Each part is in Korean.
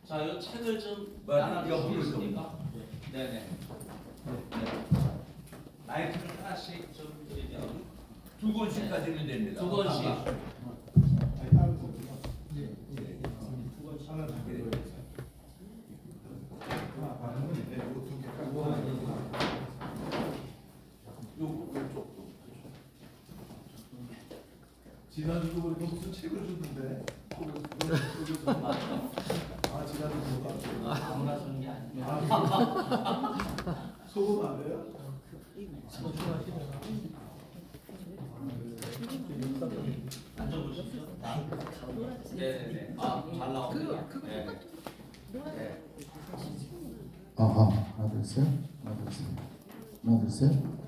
자, 이 책을 좀 옆으로 나눠주시겠습니까? 네네. 마이크를 하나씩 좀 드리면 두 권씩 가지면 됩니다. 두 권씩. 지난주도 보니까 무슨 책을 줬는데 아 지난주 아무나 주는 게 아니에요. 소금 안 돼요? 앉아보시죠. 네네네. 아, 잘 나옵니다. 네. 네. 아하, 하나 둘 셋, 하나 둘 셋, 하나 둘 셋.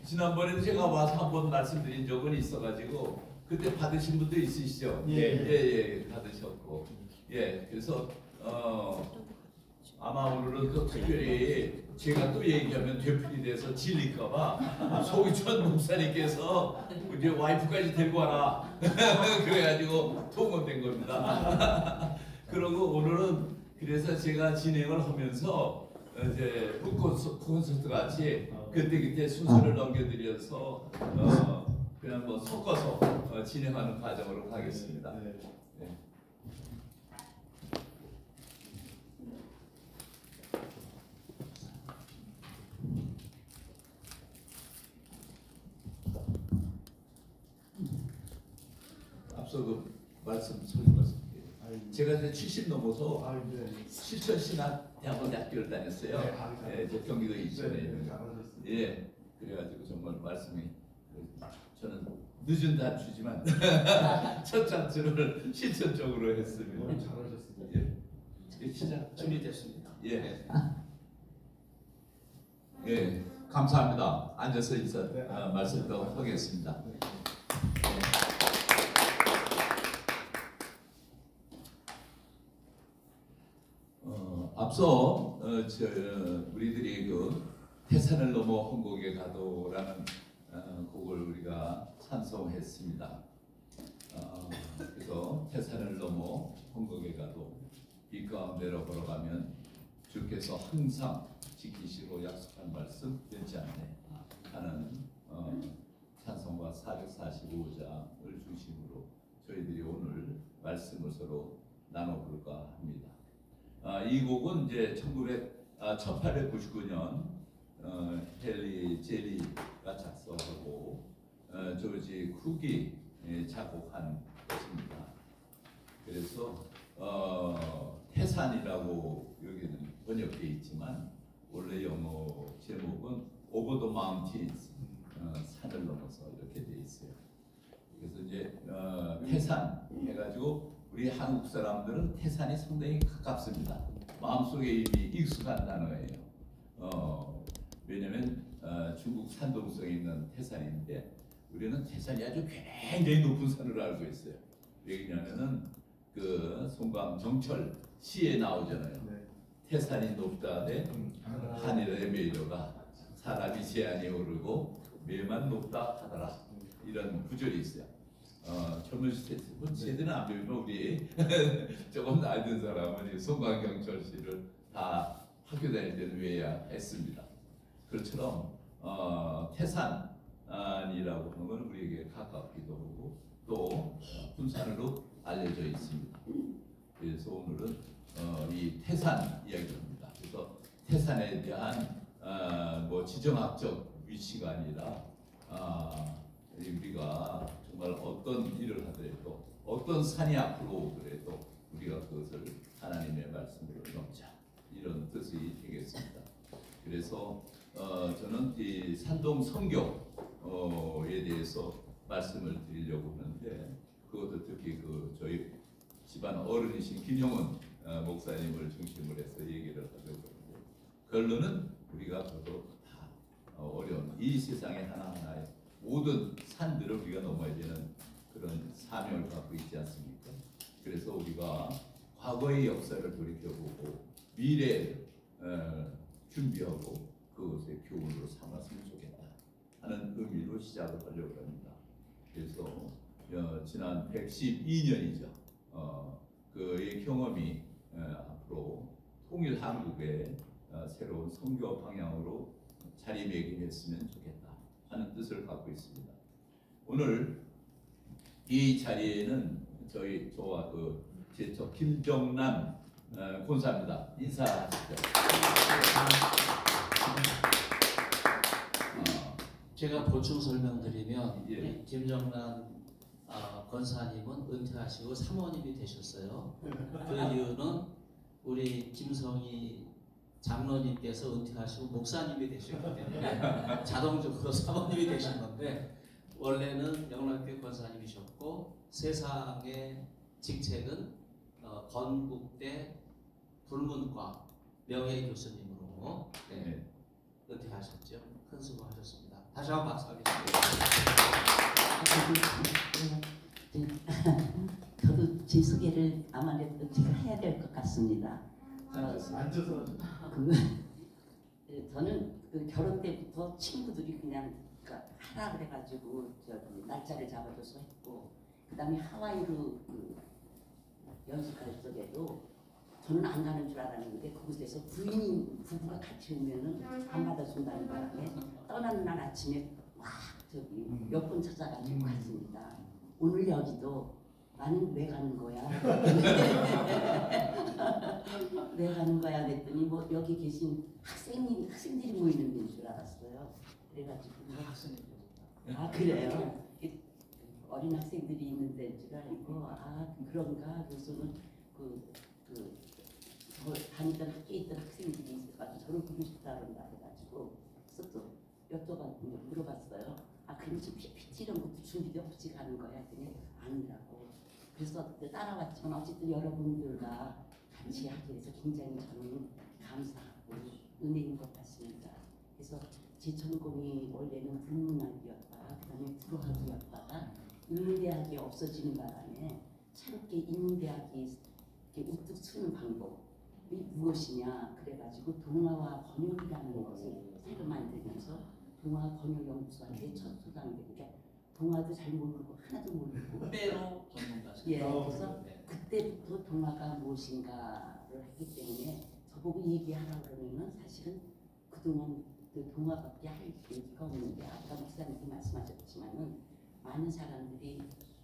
지난번에도 제가 와서 한번 말씀드린 적은 있어가지고 그때 받으신 분도 있으시죠? 예. 받으셨고 그래서 아마 오늘은 또 특별히 제가 또 얘기하면 되풀이 돼서 질릴까봐 소기천 목사님께서 이제 와이프까지 데리고 와라 그래가지고 통원된 겁니다. 그리고 오늘은 그래서 제가 진행을 하면서 이제 콘서트 같이 그때 순서를 넘겨드려서 그냥 뭐 섞어서 진행하는 과정으로 가겠습니다. 네. 앞서 그 설교 제가 이제 70 넘어서 실천신학대학원대학교를 다녔어요. 저 경기도 이천에 그래가지고 정말 말씀이 저는 늦은 단추지만 첫 단추를 실천적으로 했습니다. 잘하셨습니다. 시작 준비됐습니다. 감사합니다. 앉아서 인사 말씀도 하겠습니다. 앞서 우리들이 그 태산을 넘어 천국에 가도라는 곡을 우리가 찬송했습니다. 그래서 태산을 넘어 천국에 가도 빛 가운데로 걸어가면 주께서 항상 지키시고 약속한 말씀 변치 않네 하는 찬송가 445장을 중심으로 저희들이 오늘 말씀을 서로 나눠볼까 합니다. 이 곡은 이제 1899년 헨리 제리가 작사하고 조지 쿡이 작곡한 것입니다. 그래서 태산이라고 여기는 번역되어 있지만 원래 영어 제목은 Over the Mountains, 산을 넘어서 이렇게 되어 있어요. 그래서 이제 태산 해가지고 우리 한국 사람들은 태산이 상당히 가깝습니다. 마음속에 이미 익숙한 단어예요. 왜냐면 중국 산동성에 있는 태산인데 우리는 태산이 아주 굉장히 높은 산으로 알고 있어요. 왜냐면은 그 송강 정철 시에 나오잖아요. 태산이 높다 대 하늘의 매료가 사람이 제한이 오르고 매만 높다 하더라. 이런 구절이 있어요. 젊은 세대는 안 배우면 우리 조금 나이 든 사람은 송강경철 씨를 다 학교 다닐 때는 외야 했습니다. 그것처럼 태산이라고 하는 건 우리에게 가깝기도 하고 또 군산으로 알려져 있습니다. 그래서 오늘은 이 태산 이야기입니다. 그래서 태산에 대한 뭐 지정학적 위치가 아니라 우리가 정말 어떤 일을 하더라도 어떤 산이 앞으로 오더라도 우리가 그것을 하나님의 말씀으로 넘자 이런 뜻이 되겠습니다. 그래서 저는 이 산동 선교에 대해서 말씀을 드리려고 하는데 그것도 특히 그 저희 집안 어른이신 김용은 목사님을 중심으로 해서 얘기를 하려고 하는데 결론은 우리가 그것도 다 어려운 이 세상의 하나하나의 모든 산들을 우리가 넘어야 되는 그런 사명을 갖고 있지 않습니까? 그래서 우리가 과거의 역사를 돌이켜보고 미래를 준비하고 그것의 교훈으로 삼았으면 좋겠다 하는 의미로 시작을 하려고 합니다. 그래서 지난 112년이죠. 그의 경험이 앞으로 통일 한국의 새로운 선교 방향으로 자리매김했으면 좋겠다 하는 뜻을 갖고 있습니다. 오늘 이 자리에는 저와 저 김정남 권사입니다. 인사하시죠. 제가 보충 설명드리면 예. 김정남 권사님은 은퇴하시고 사모님이 되셨어요. 그 이유는 우리 김성희 장로님께서 은퇴하시고 목사님이 되셨기 때문에 자동적으로 사모님이 되신 건데, 원래는 영락교회 권사님이셨고 세상의 직책은 건국대 불문과 명예교수님으로 네. 은퇴하셨죠. 큰 수고하셨습니다. 다시 한번 박수 하겠습니다. 저도 제 소개를 아무래도 제가 해야 될 것 같습니다. 앉아서 저는 결혼 때부터 친구들이 그냥 하라 그래가지고 날짜를 잡아줘서 했고, 그다음에 하와이로 연습할 적에도 저는 안 가는 줄 알았는데 그곳에서 부부가 같이 오면은 안 받아준다는 바람에 떠나는 날 아침에 막 몇 번 찾아가지고 갔습니다. 오늘 여기도 나는 왜 가는 거야? 왜 가는 거야? 그랬더니 뭐 여기 계신 학생들이 모이는 데인 줄 알았어요. 그래가지고 아 그래요? 어린 학생들이 있는 데인 줄 알고 아 그런가? 그래서는 저 다니던 학교에 있던 학생들이 있어가지고 저를 보고 싶다 그런다 해가지고 그래서 또 물어봤어요. 아 그럼 지금 PT 이런 것도 준비도 없이 가는 거야? 했더니 아니라고. 그래서 따라왔지만 어쨌든 여러분들과 같이 하게 돼서 굉장히 저는 감사하고 은혜인 것 같습니다. 그래서 제 전공이 원래는 국문학이었다가 그다음에 불어학이었다가 인문대학이 없어지는 바람에 새롭게 인문대학이 우뚝 서는 방법이 무엇이냐 그래가지고 동아와 번역이라는 것을 새로 만들면서 동아 번역연구소한테 첫 소장되는데 동아도 잘 모르고 하나도 모르고 빼로 전문가시죠. 예, 그래서 그때부터 동아가 무엇인가를 했기 때문에 저보고 얘기하라 그러면은 사실은 그동안 그 동아밖에 할 얘기가 없는데 아까 목사님도 말씀하셨지만은 많은 사람들이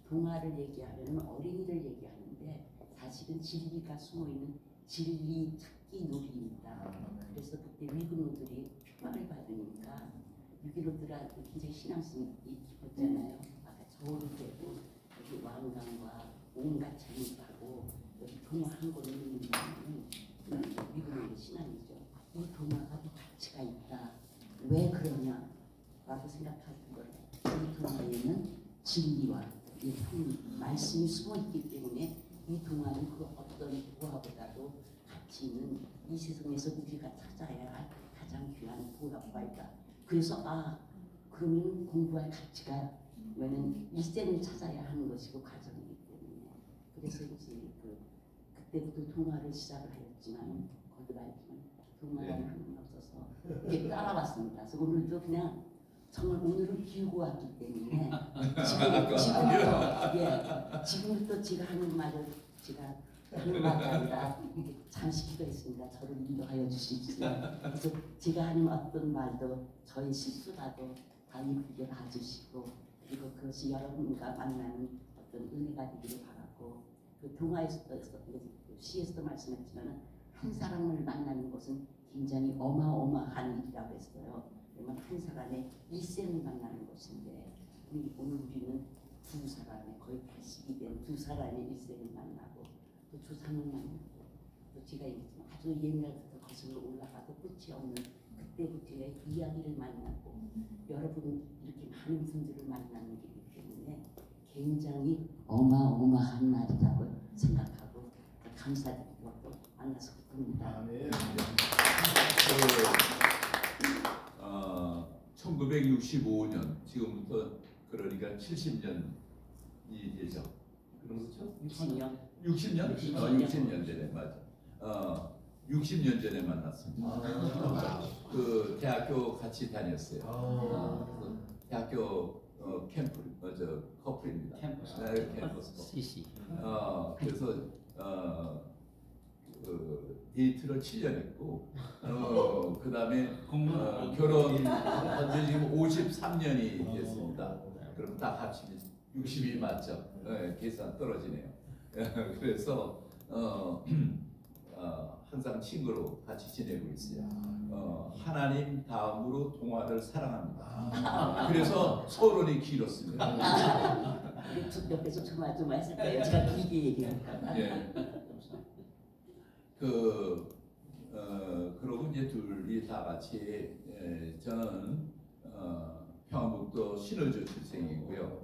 동아를 얘기하면 어린이를 얘기하는데 사실은 진리가 숨어있는 진리 찾기 놀이입니다. 그래서 그때 미국노들이 표방을 받으니까 6.15들한테 굉장히 신앙심이 깊었잖아요. 아까 저울이 되고 여기 왕강과 온갖 잘못하고 여기 동화 한 권을 읽는다면 미국노의 신앙이죠. 이 동화가 또 가치가 있다. 왜 그러냐? 라고 생각하는 거예요. 이 동화에는 진리와 말씀이 숨어있기 때문에 이 동화는 그 어떤 보화보다도 가치 있는 이 세상에서 우리가 찾아야 할 가장 귀한 보화가 있다. 그래서 그러면 공부할 가치가 왜냐면 일생을 찾아야 하는 것이고 과정이기 때문에 그래서 이제 그때부터 동화를 시작을 하였지만 거듭하지만 동화라는 한분 없어서 이렇게 따라왔습니다. 그래서 오늘도 그냥 정말 오늘은 비우고 왔기 때문에 지금부터 제가 하는 말을 제가 하는 말이 아니라 잠시 기도했습니다. 저를 인도하여 주십시오. 그래서 제가 하는 어떤 말도 저의 실수라도 다 이쁘게 봐주시고 그리고 그것이 여러분과 만나는 어떤 은혜가 되기를 바라고 그 동화에서도 시에서도 말씀했지만 한 사람을 만나는 것은 굉장히 어마어마한 일이라고 했어요. 그러면 한 사람의 일생을 만나는 것인데 오늘 우리는 두 사람의 거의 80이 된 두 사람의 일생을 만나고 또 조상을 만나고 또 제가 아주 옛날부터 거슬러 올라가도 끝이 없는 그때부터의 이야기를 만나고 여러분 이렇게 많은 분들을 만나는 길이기 때문에 굉장히 어마어마한 날이라고 생각하고 감사드리고 또 만나서 기쁩니다. 1965년 지금부터 그러니까 70년이 되죠. 그렇죠? 60년. 60년? 60년 되네 맞아. 60년 전에 만났습니다. 그 대학교 같이 다녔어요. 그래서 대학교 캠프 커플입니다. 캠퍼스. 네, 캠퍼스. CC. 그래서 그 데이트를 7년 했고 그 다음에 결혼 현재 지금 53년이 됐습니다. 그럼 딱 합치면 60이 맞죠? 계산 떨어지네요. 그래서 항상 친구로 같이 지내고 있어요. 하나님 다음으로 동화를 사랑합니다. 그래서 서론이 길었습니다. 옆에서 전화 좀 했을 거예요. 제가 길게 얘기하니까. 예. 그러고 이제 둘이 다 같이 저는 평안북도 신의주 출생이고요.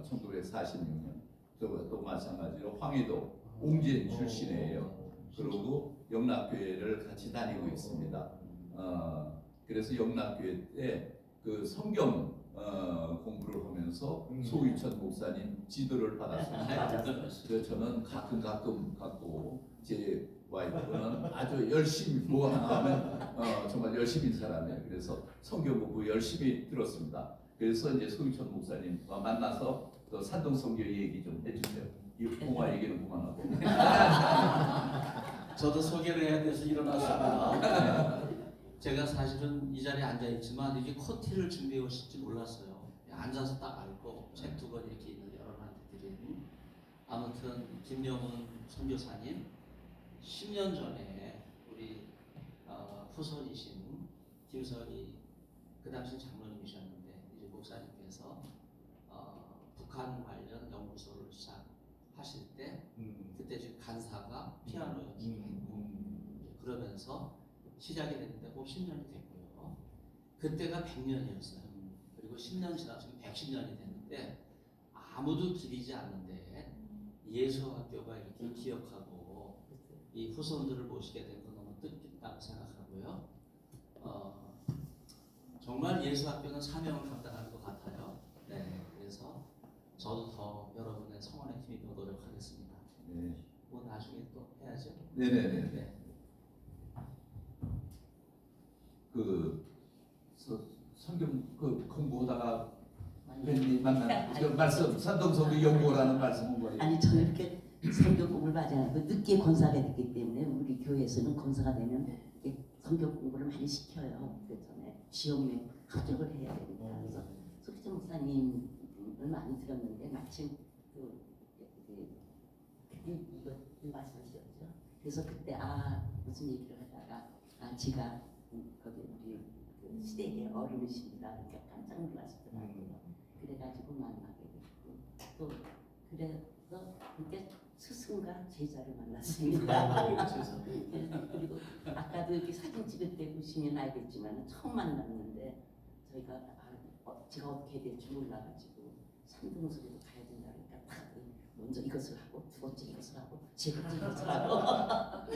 1946년 또 마찬가지로 황해도 옹진 출신이에요. 그리고 영락교회를 같이 다니고 있습니다. 그래서 영락교회 때 그 성경 공부를 하면서 소위천 목사님 지도를 받았습니다. 그래서 저는 가끔 갖고 제 와이프는 아주 열심히 뭐 하나 하면 정말 열심인 사람이에요. 그래서 성경 공부 열심히 들었습니다. 그래서 이제 소위천 목사님과 만나서 또 산동 성경 얘기 좀 해주세요. 이 동화 얘기는 그만하고. 저도 소개를 해야 돼서 일어났습니다. 제가 사실은 이 자리에 앉아 있지만 이게 코티를 준비해 오실지 몰랐어요. 앉아서 딱 알고 책 두 권 이렇게 있는 여러분한테 드린. 아무튼 김영훈 선교사님 10년 전에 우리 후손이신 김설이 그 당시 장로님이셨는데 이제 목사님께서 북한 관련 연구소를 시작하실 때 그때 지금 간사가 피아노 연주를 했고 그러면서 시작이 됐는데 50년이 됐고요. 그때가 100년이었어요. 그리고 10년 지나서 지금 110년이 됐는데 아무도 기리지 않는데 예수학교가 이렇게 기억하고 이 후손들을 모시게 된 건 너무 뜻깊다고 생각하고요. 정말 예수학교는 사명을 감당하는 것 같아요. 네, 그래서 저도 더 여러분의 성원의 힘이 더 노력하겠습니다. 네. 뭐 나중에 또 해야죠. 네네네. 네. 그 성경 공부하다가 웬디 만난 그 말씀 산동성경 연구라는 말씀은 뭐예요? 아니 저는 이렇게 성경 공부를 하지 않고 늦게 권사가 됐기 때문에 우리 교회에서는 권사가 되면 이렇게 성경 공부를 많이 시켜요. 그 전에 시험에 합격을 해야 되니까. 그래서 소기천 목사님을 많이 들었는데 마침 이거 말씀하셨죠. 그래서 그때 무슨 얘기를 하다가 제가 거기 우리 그 시대의 어른이십니다. 그러니까 깜짝 놀랐더라고요. 그래가지고 만나게 됐고 또 그래서 그때 스승과 제자를 만났습니다. 그리고 아까도 이렇게 사진 찍을 때 보시면 알겠지만 처음 만났는데 저희가 제가 어떻게 해야 될지 몰라가지고 산동석으로 가야 된다 그러니까 다들 먼저 이것을 하고 두 번째 이것을 하고 세 번째 이것을 하고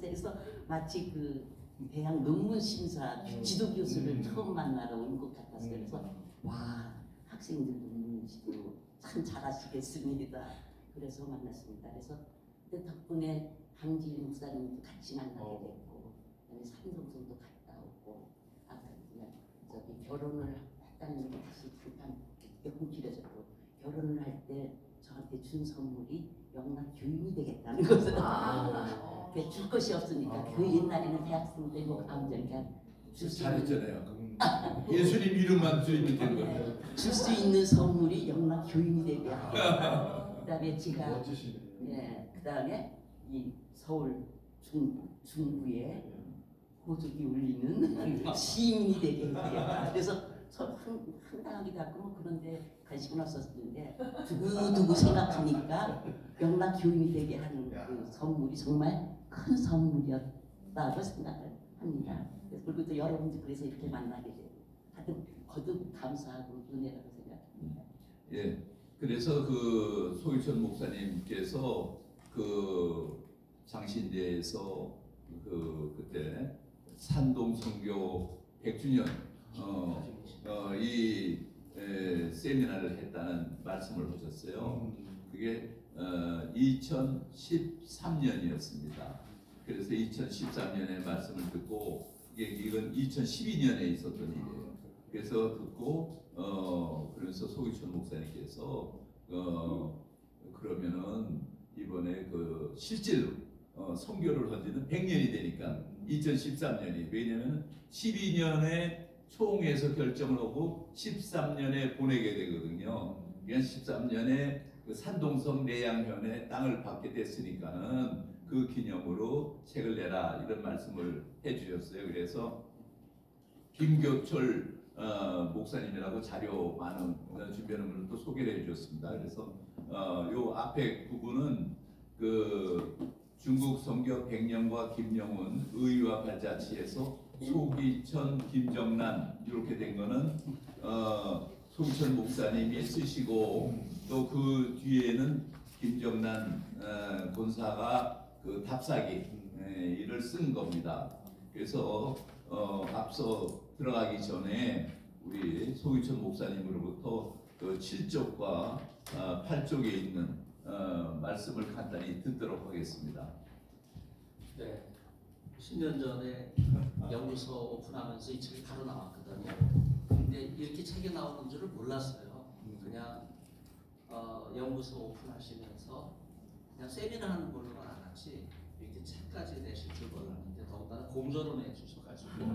그래서 마치 그 대학 논문 심사 지도 교수를 처음 만나러 온 것 같았어요. 그래서 와 학생들 논문 지도 참 잘하시겠습니다. 그래서 만났습니다. 그래서 그 덕분에 강지일 목사님도 같이 만나게 됐고, 그다음에 산동성도 갔다 오고, 아까 저기 결혼을 했다는 게 다시 잠깐 조금 길어졌고, 결혼을 할 때 저한테 준 선물이 영락 교인이 되겠다는 것을 줄 것이 없으니까 그 옛날에는 대학생 때 뭐 아무튼 줄수 잘했잖아요. 예수님 이름만 주면 되는 거예요. 줄 수 있는 선물이 영락 교인이 되게 하고, 그다음에 제가 멋지시네. 그다음에 이 서울 중부에 호적이 울리는 시민이 되게 해야. 그래서 황당하기도 하고 뭐 그런데 관심은 없었는데 두고두고 생각하니까 영락 교인이 되게 하는 그 선물이 정말 큰 선물이었다고 생각을 합니다. 그리고 또 여러분들 그래서 이렇게 만나게 되고 하여튼 거듭 감사하고 은혜라고 생각합니다. 예. 그래서 그 소유천 목사님께서 그 장신대에서 그때 산동 선교 100주년 이 세미나를 했다는 말씀을 하셨어요. 그게 2013년이었습니다. 그래서 2013년에 말씀을 듣고 이건 2012년에 있었던 일이에요. 그래서 듣고 그래서 소기천 목사님께서 그러면은 이번에 그 실제로 선교를 한 지는 100년이 되니까 2013년이 왜냐면 12년에 총회에서 결정을 하고 13년에 보내게 되거든요. 그러니까 13년에 그 산동성 내양현의 땅을 받게 됐으니까는 그 기념으로 책을 내라 이런 말씀을 해주셨어요. 그래서 김교철 목사님이라고 자료 많은 준비하는 분을 또 소개를 해주셨습니다. 그래서 요 앞에 부분은 그 중국 선교 100년과 김영훈 의와 발자취에서 소기천, 김정란 이렇게 된 거는 소기천 목사님이 쓰시고 또 그 뒤에는 김정란 본사가 그 답사기 이를 쓴 겁니다. 그래서 앞서 들어가기 전에 우리 소기천 목사님으로부터 그 7쪽과 8쪽에 있는 말씀을 간단히 듣도록 하겠습니다. 네, 10년 전에 연구소 오픈하면서 이 책이 바로 나왔거든요. 근데 이렇게 책이 나오는 줄을 몰랐어요. 그냥 연구소 오픈하시면서 그냥 세미나 하는 걸로만 알았지 이렇게 책까지 내실 줄 몰랐는데 더군다나 공저로 내주셔가지고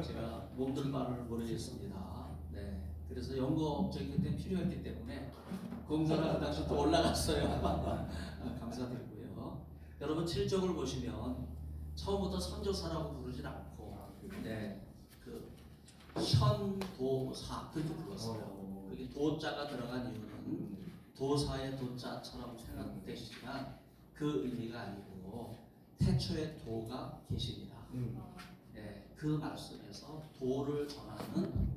제가 몸둘 바를 모르겠습니다. 네, 그래서 연구업적이 그때 필요했기 때문에 공저가 그 당시 또 올라갔어요. 감사드리고요. 여러분 7쪽을 보시면 처음부터 선교사라고 부르진 않고 그 현도사 그렇게 불렀어요. 그게 도자가 들어간 이유는 도사의 도자처럼 생각되시지만 그 의미가 아니고 태초에 도가 계십니다. 그 말씀에서 도를 전하는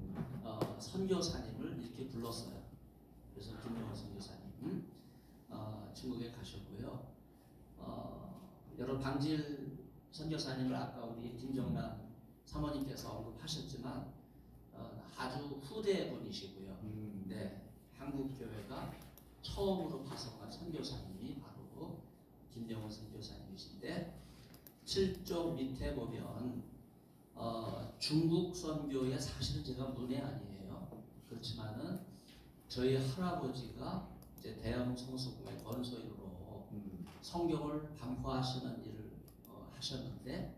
선교사님을 이렇게 불렀어요. 그래서 김영훈 선교사님 중국에 가셨고요. 여러 방질 선교사님을 아까 우리 김정란 사모님께서 언급하셨지만 아주 후대 분이시고요. 네, 한국 교회가 처음으로 파송한 선교사님이 바로 김정훈 선교사님이신데 7쪽 밑에 보면 중국 선교에 사실은 제가 문외한이에요. 그렇지만은 저희 할아버지가 이제 대형 성수국의 권소인으로 성경을 반포하시는 일을 하셨는데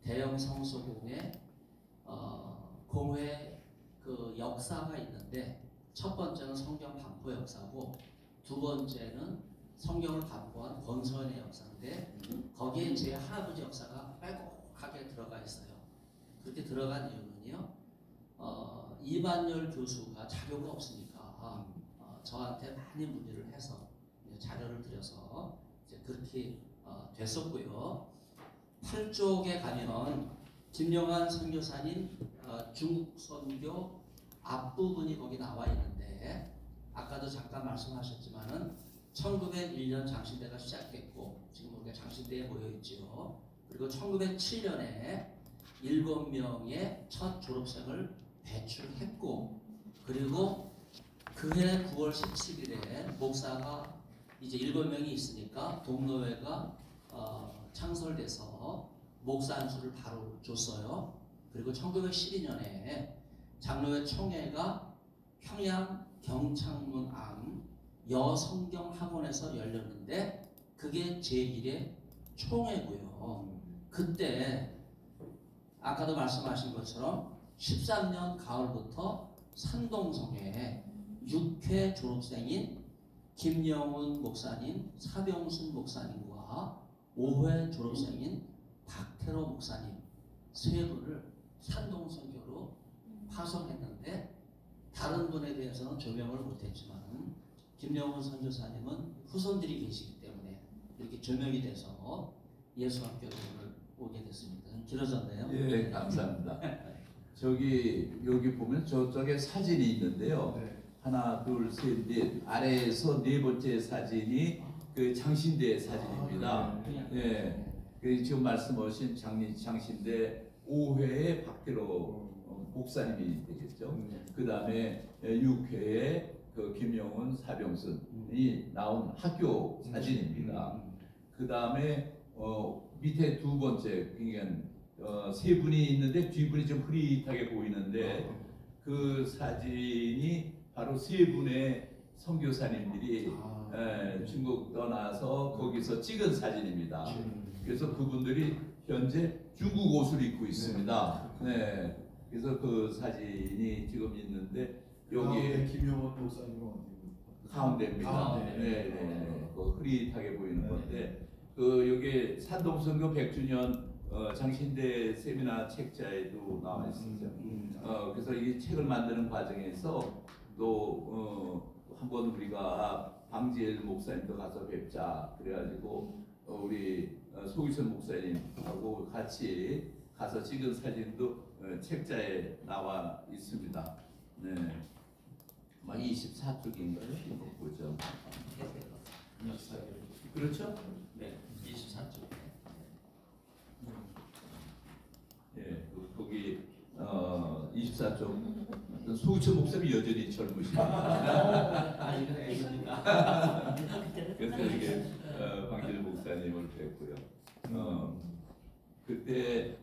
대형 성수국에 공회 그 역사가 있는데 첫 번째는 성경 반포 역사고 두 번째는 성경을 반포한 권서인의 역사인데 거기에 제 할아버지 역사가 빼곡하게 들어가 있어요. 그렇게 들어간 이유는요. 이만열 교수가 자료가 없으니까 저한테 많이 문의를 해서 자료를 드려서 이제 그렇게 됐었고요. 8쪽에 가면 김영환 선교사님 중국 선교 앞부분이 거기 나와 있는데 아까도 잠깐 말씀하셨지만은 1901년 장신대가 시작됐고 지금 우리가 장신대에 모여 있지요. 그리고 1907년에 7명의 첫 졸업생을 배출했고 그리고 그해 9월 17일에 목사가 이제 7명이 있으니까 동노회가 창설돼서 목사 안수를 바로 줬어요. 그리고 1912년에 장로회 총회가 평양 경창문 안 여성경학원에서 열렸는데 그게 제1회 총회고요. 그때 아까도 말씀하신 것처럼 13년 가을부터 산동성에 6회 졸업생인 김영훈 목사님, 사병순 목사님과 5회 졸업생인 박태로 목사님 세 분을 산동선교로 파송했는데 다른 분에 대해서는 조명을 못했지만 김영훈 선교사님은 후손들이 계시기 때문에 이렇게 조명이 돼서 예수학교를 오게 됐습니다. 좀 길어졌네요. 예, 감사합니다. 여기 보면 저쪽에 사진이 있는데요. 네. 하나, 둘, 셋, 넷. 아래에서 네 번째 사진이 그 장신대 사진입니다. 예. 그 지금 말씀하신 장신대 5회의 박태로 목사님이 되겠죠. 그 다음에 6회에 그 김영훈 사병순이 나온 학교 사진입니다. 그 다음에 밑에 두 번째 그러니까 세 분이 있는데 뒷분이 좀 흐릿하게 보이는데 그 사진이 바로 세 분의 선교사님들이 중국 떠나서 거기서 찍은 사진입니다. 그래서 그분들이 현재 중국 옷을 입고 있습니다. 네. 그래서 그 사진이 지금 있는데 여기 김용원 목사님은 어디? 가운데입니다. 가운데. 네. 그 흐릿하게 보이는 건데 그 여기 산동선교 100주년 장신대 세미나 책자에도 나와 있었죠. 그래서 이 책을 만드는 과정에서 또 한번 우리가 방지엘 목사님도 가서 뵙자 그래가지고 우리 소기선 목사님하고 같이 가서 찍은 사진도 책자에 나와 있습니다. 네, 아마 24쪽인가요? 이거 보죠. 그렇죠? 네, 24쪽. 예, 거기 24쪽 소기천 목사님이 여전히 젊으십니다. 아, 이건 애입니다. 그래서 이게 방길 목사님을 뵙고요. 그때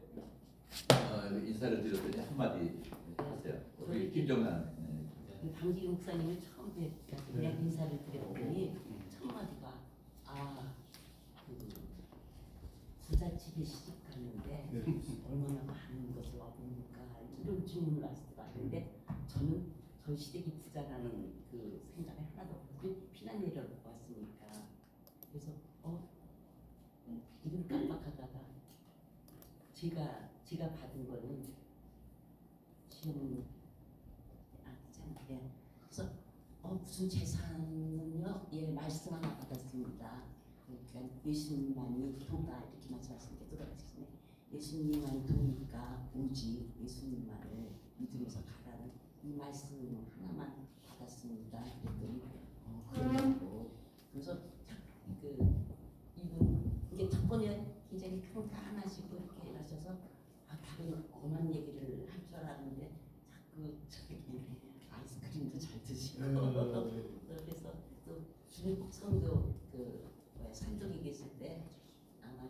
인사를 드렸더니 한마디 하세요. 우리 김정란. 방지 목사님을 처음 뵙고 인사를 드렸더니 첫 마디가 부잣집에 시집 갔는데 얼마나 많은 것을 얻으니까 이런 질문을 하시더라고요. 근데 저는 전 시댁이 부자라는 그 생각이 하나도 없고 피난 내려고 왔으니까 그래서 이걸 깜빡하다가 제가 받은 거는 시어머니 예. 그래서 무슨 재산은요? 예, 말씀 하나 받았습니다. 그러니까 예수님만이 도다 이렇게 말씀하시는데 돌아가시네. 예수님만이 도니까 오직 예수님만을 믿으면서 가라는 이 말씀 하나만 받았습니다. 그랬더니 그러고 그래서 이분 이게 첫 번에 굉장히 평탄하시고 이렇게 하셔서 다른 엄한 얘기를 할 줄 알았는데 자꾸 저기 아이스크림도 잘 드시고 그래서 또 중국 선교 산족이 계실 때 아마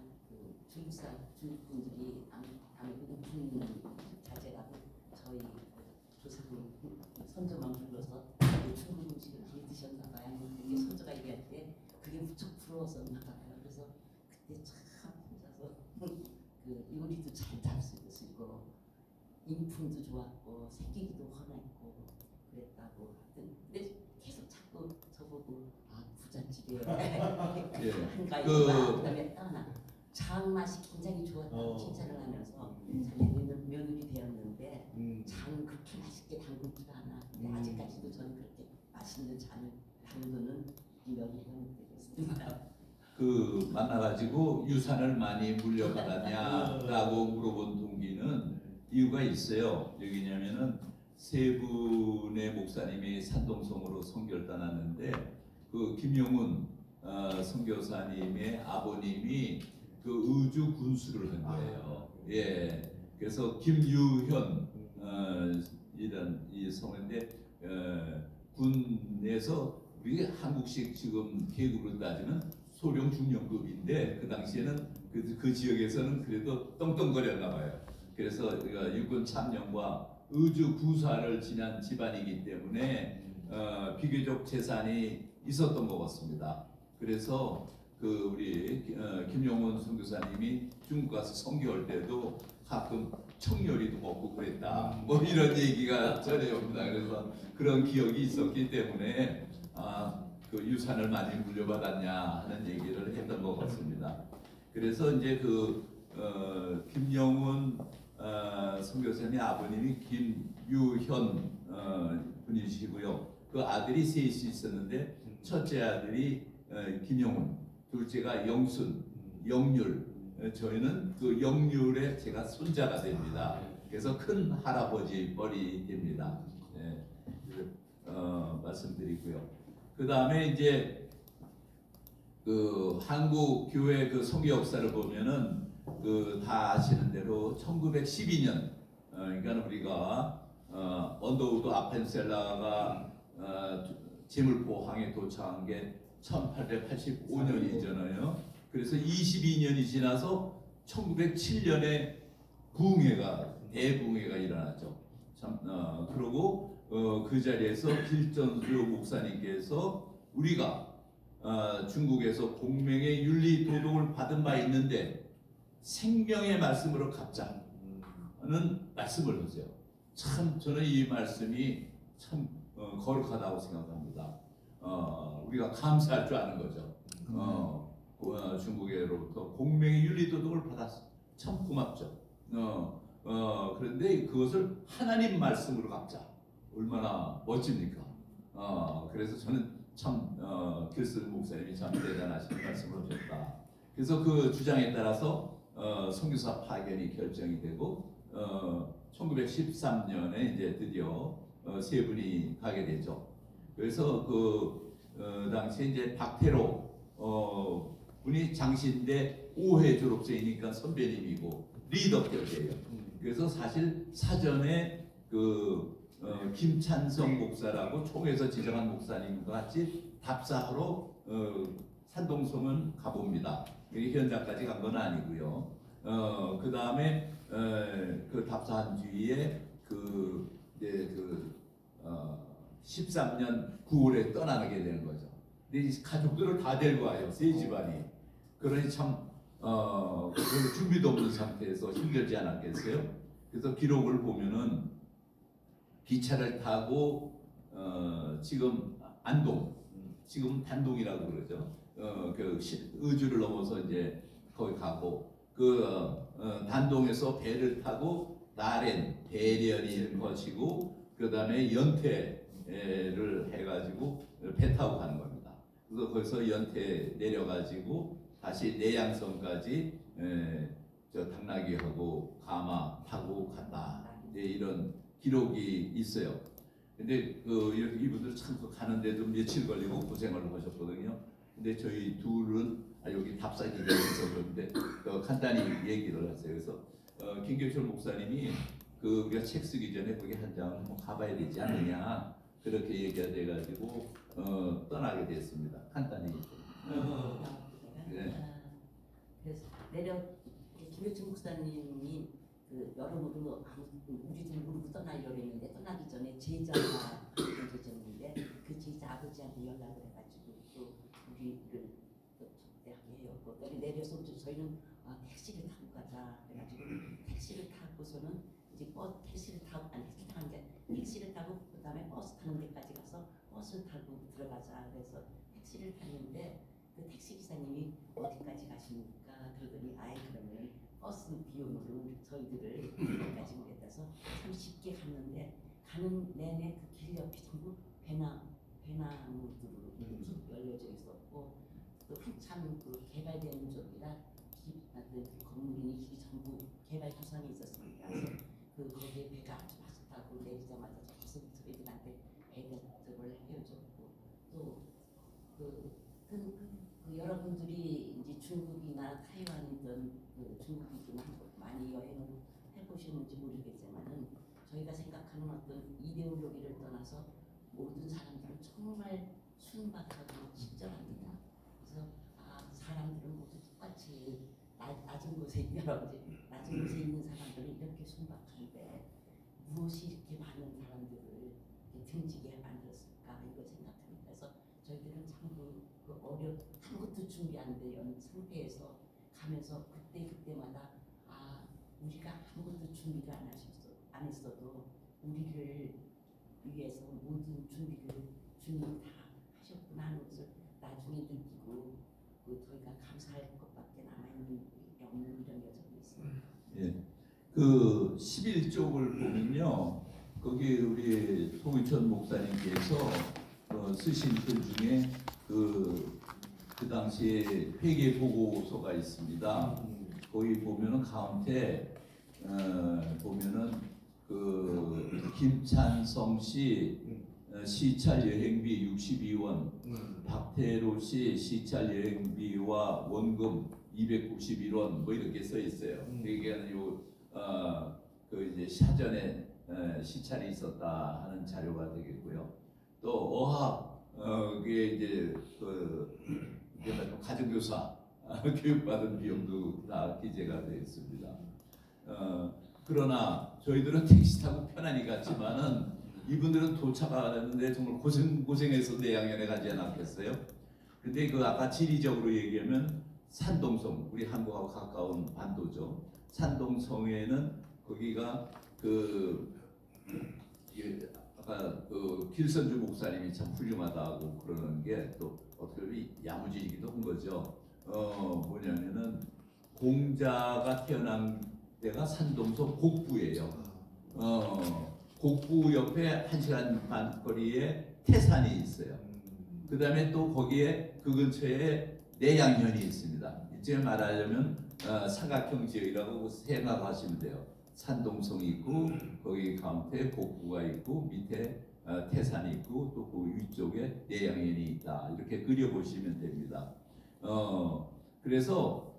중국 분들이 아마 우픈 자제라고 저희 조상님 선조만 불러서 중국 음식을 많이 드셨나 봐요. 그게 선조가 얘기할 때 그게 무척 부러웠었나 봐요. 그래서 그때 참 혼자서 요리도 잘 잡수시고 인품도 좋았고 생기기도 훤했고 그랬다고 하여튼 근데 계속 자꾸 저보고 부잣집에 한가위 그다음에 떠나 장맛이 굉장히 좋았다고 칭찬을 하면서 자기는 며느리 되었는데 장은 그렇게 맛있게 담그지가 않아. 근데 아직까지도 저는 그렇게 맛있는 장을 담그는 며느리가 못 되겠습니다. 만나가지고 유산을 많이 물려받았냐라고 물어본 동기는 이유가 있어요. 여기냐면은 세 분의 목사님이 산동성으로 선교를 떠났는데 그 김용훈 선교사님의 아버님이 그 의주 군수를 한 거예요. 예, 그래서 김유현 이런 이 성인데 군에서 우리 한국식 지금 계급으로 따지면 소령 중령급인데 그 당시에는 그 지역에서는 그래도 떵떵거렸나 봐요. 그래서 육군 참령과 의주 부사를 지난 집안이기 때문에 비교적 재산이 있었던 것 같습니다. 그래서 우리 김용훈 선교사님이 중국 가서 선교할 때도 가끔 청요리도 먹고 그랬다. 뭐 이런 얘기가 전해옵니다. 그래서 그런 기억이 있었기 때문에 그 유산을 많이 물려받았냐 하는 얘기를 했던 것 같습니다. 그래서 이제 김용훈 선교사님의 아버님이 김유현 분이시고요. 그 아들이 셋이 있었는데 첫째 아들이 김용훈, 둘째가 영순, 영률. 저희는 그 영률의 제가 손자가 됩니다. 그래서 큰 할아버지 뻘이 됩니다. 네, 말씀드리고요. 그 다음에 이제 한국 교회 선교 역사를 보면은 다 아시는 대로 1912년 그러니까 우리가 언더우드 아펜셀라가 제물포항에 도착한 게 1885년이잖아요. 그래서 22년이 지나서 1907년에 대붕해가 일어났죠. 참 그러고 그 자리에서 길전수 목사님께서 우리가 중국에서 공명의 윤리 도덕을 받은 바 있는데 생명의 말씀으로 갚자는 말씀을 하세요. 참 저는 이 말씀이 참 거룩하다고 생각합니다. 우리가 감사할 줄 아는 거죠. 중국으로부터 공명의 윤리 도덕을 받았어. 참 고맙죠. 그런데 그것을 하나님 말씀으로 갚자. 얼마나 멋집니까? 그래서 저는 참 길슨 목사님이 참 대단하신 말씀을 하셨다. 그래서 그 주장에 따라서 선교사 파견이 결정이 되고 1913년에 이제 드디어 세 분이 가게 되죠. 그래서 그 당시에 이제 박태로 분이 장신대 5회 졸업생이니까 선배님이고 리더격이에요. 그래서 사실 사전에 그 김찬성 목사라고 총에서 지정한 목사님과 같이 답사하러 산동성은 가봅니다. 현장까지 간 건 아니고요. 그 다음에 그 답사한 뒤에 13년 9월에 떠나게 되는 거죠. 근데 가족들을 다 데리고 와요. 세 집안이. 그러니 참 준비도 없는 상태에서 힘들지 않았겠어요? 그래서 기록을 보면은 기차를 타고 지금 안동, 지금 단동이라고 그러죠. 그 의주를 넘어서 이제 거기 가고 단동에서 배를 타고 나렌, 대련을 거치고 그 다음에 연태를 해가지고 배 타고 가는 겁니다. 그래서 거기서 연태 내려가지고 다시 내양성까지 저 당나귀하고 가마 타고 갔다. 이런 기록이 있어요. 근데 이분들 참 가는데도 며칠 걸리고 고생을 하셨거든요. 근데 저희 둘은 여기 답사 기간에서 그런데 간단히 얘기를 하세요. 그래서 김교철 목사님이 우리가 책 쓰기 전에 거기 한 장을 한번 가봐야 되지 않느냐 그렇게 얘기가 돼가지고 떠나게 됐습니다. 간단히. 네. 그래서 김효춘 목사님이 여러모로 우리들 모르고 떠나려고 했는데 떠나기 전에 제자가 계셨는데 그 제자 아버지한테 연락을 해가지고 또 우리를 접대하게 해요. 거기 내려서 저희는 택시를 타고 가자 그래가지고 택시를 타고서는 이제 택시를 타고 택시를 타고 그 다음에 버스 타는 데까지 가서 버스를 타고 들어가자 그래서 택시를 탔는데 그 택시 기사님이 어디까지 가십니까? 그러더니 그러면 버스 비용으로 저희들을 여기까지 오겠다서 참 쉽게 갔는데 가는 내내 그 길 옆이 전부 배나무들로 쭉 열려져 있었고 또 한참 개발되는 쪽이라 건물이니 길이 전부 개발 구상이 있었습니다. 그래서 거기에 배가 아주 맛있다고 내리자마자 저희들한테 배를 헤어졌고 또 여러분들이 이제 중국이나 타이완이든 중국이든 많이 여행을 해보셨는지 모르겠지만은 저희가 생각하는 어떤 이데올로기를 떠나서 모든 사람들은 정말 순박하고 친절합니다. 그래서 사람들은 모두 똑같이 낮은 곳에 있는 사람들은 이렇게 순박한데 무엇이 이렇게 많은 사람들을 이렇게 등지게 만들었을까 이걸 생각합니다. 그래서 저희들은 참 아무것도 준비 안 된 상태에서 가면서 그때마다 우리가 아무것도 준비를 안 했어도 우리를 위해서 모든 준비를 주님 다 하셨구나 하는 것을 나중에 느끼고 저희가 감사할 것밖에 없는 이런 여정이 있습니다. 예, 그 11쪽을 보면요, 거기 우리 송희천 목사님께서 쓰신 글 중에 그 당시에 회계 보고서가 있습니다. 거기 보면은 가운데 보면은 김찬성 씨 시찰 여행비 62원, 박태로 씨 시찰 여행비와 원금 291원 뭐 이렇게 써 있어요. 이게 이제 사전에 시찰이 있었다 하는 자료가 되겠고요. 또 어학 그게 이제 가정교사 교육받은 비용도 다 기재가 되어 있습니다. 그러나 저희들은 택시 타고 편안히 갔지만은 이분들은 도착하는데 정말 고생해서 내양연에 가지 않았겠어요? 근데 그 아까 지리적으로 얘기하면 산동성, 우리 한국하고 가까운 반도죠. 산동성에는 거기가 아까 그 길선주 목사님이 참 훌륭하다고 그러는 게 또 어떻게 보면 야무지기도 한 거죠. 뭐냐면은 공자가 태어난 데가 산동서 곡부예요. 곡부 옆에 1시간 반 거리에 태산이 있어요. 그 다음에 또 거기에 그 근처에 내양현이 있습니다. 이제 말하자면 삼각형 지역이라고 생각하시면 돼요. 산동성이 있고 거기 가운데 곡부가 있고 밑에 태산이 있고 또 그 위쪽에 내양현이 있다. 이렇게 그려보시면 됩니다. 그래서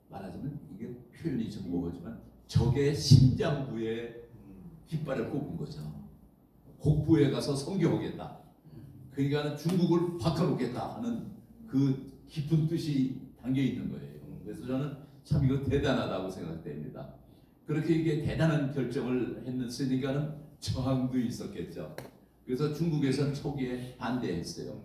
말하자면 이게 표현이 좀 뭐지만 적의 심장부에 깃발을 꼽은 거죠. 곡부에 가서 선교하겠다. 그러니까 중국을 바꿔놓겠다 하는 그 깊은 뜻이 담겨 있는 거예요. 그래서 저는 참 이거 대단하다고 생각됩니다. 그렇게 이게 대단한 결정을 했으니까는 저항도 있었겠죠. 그래서 중국에서는 초기에 반대했어요.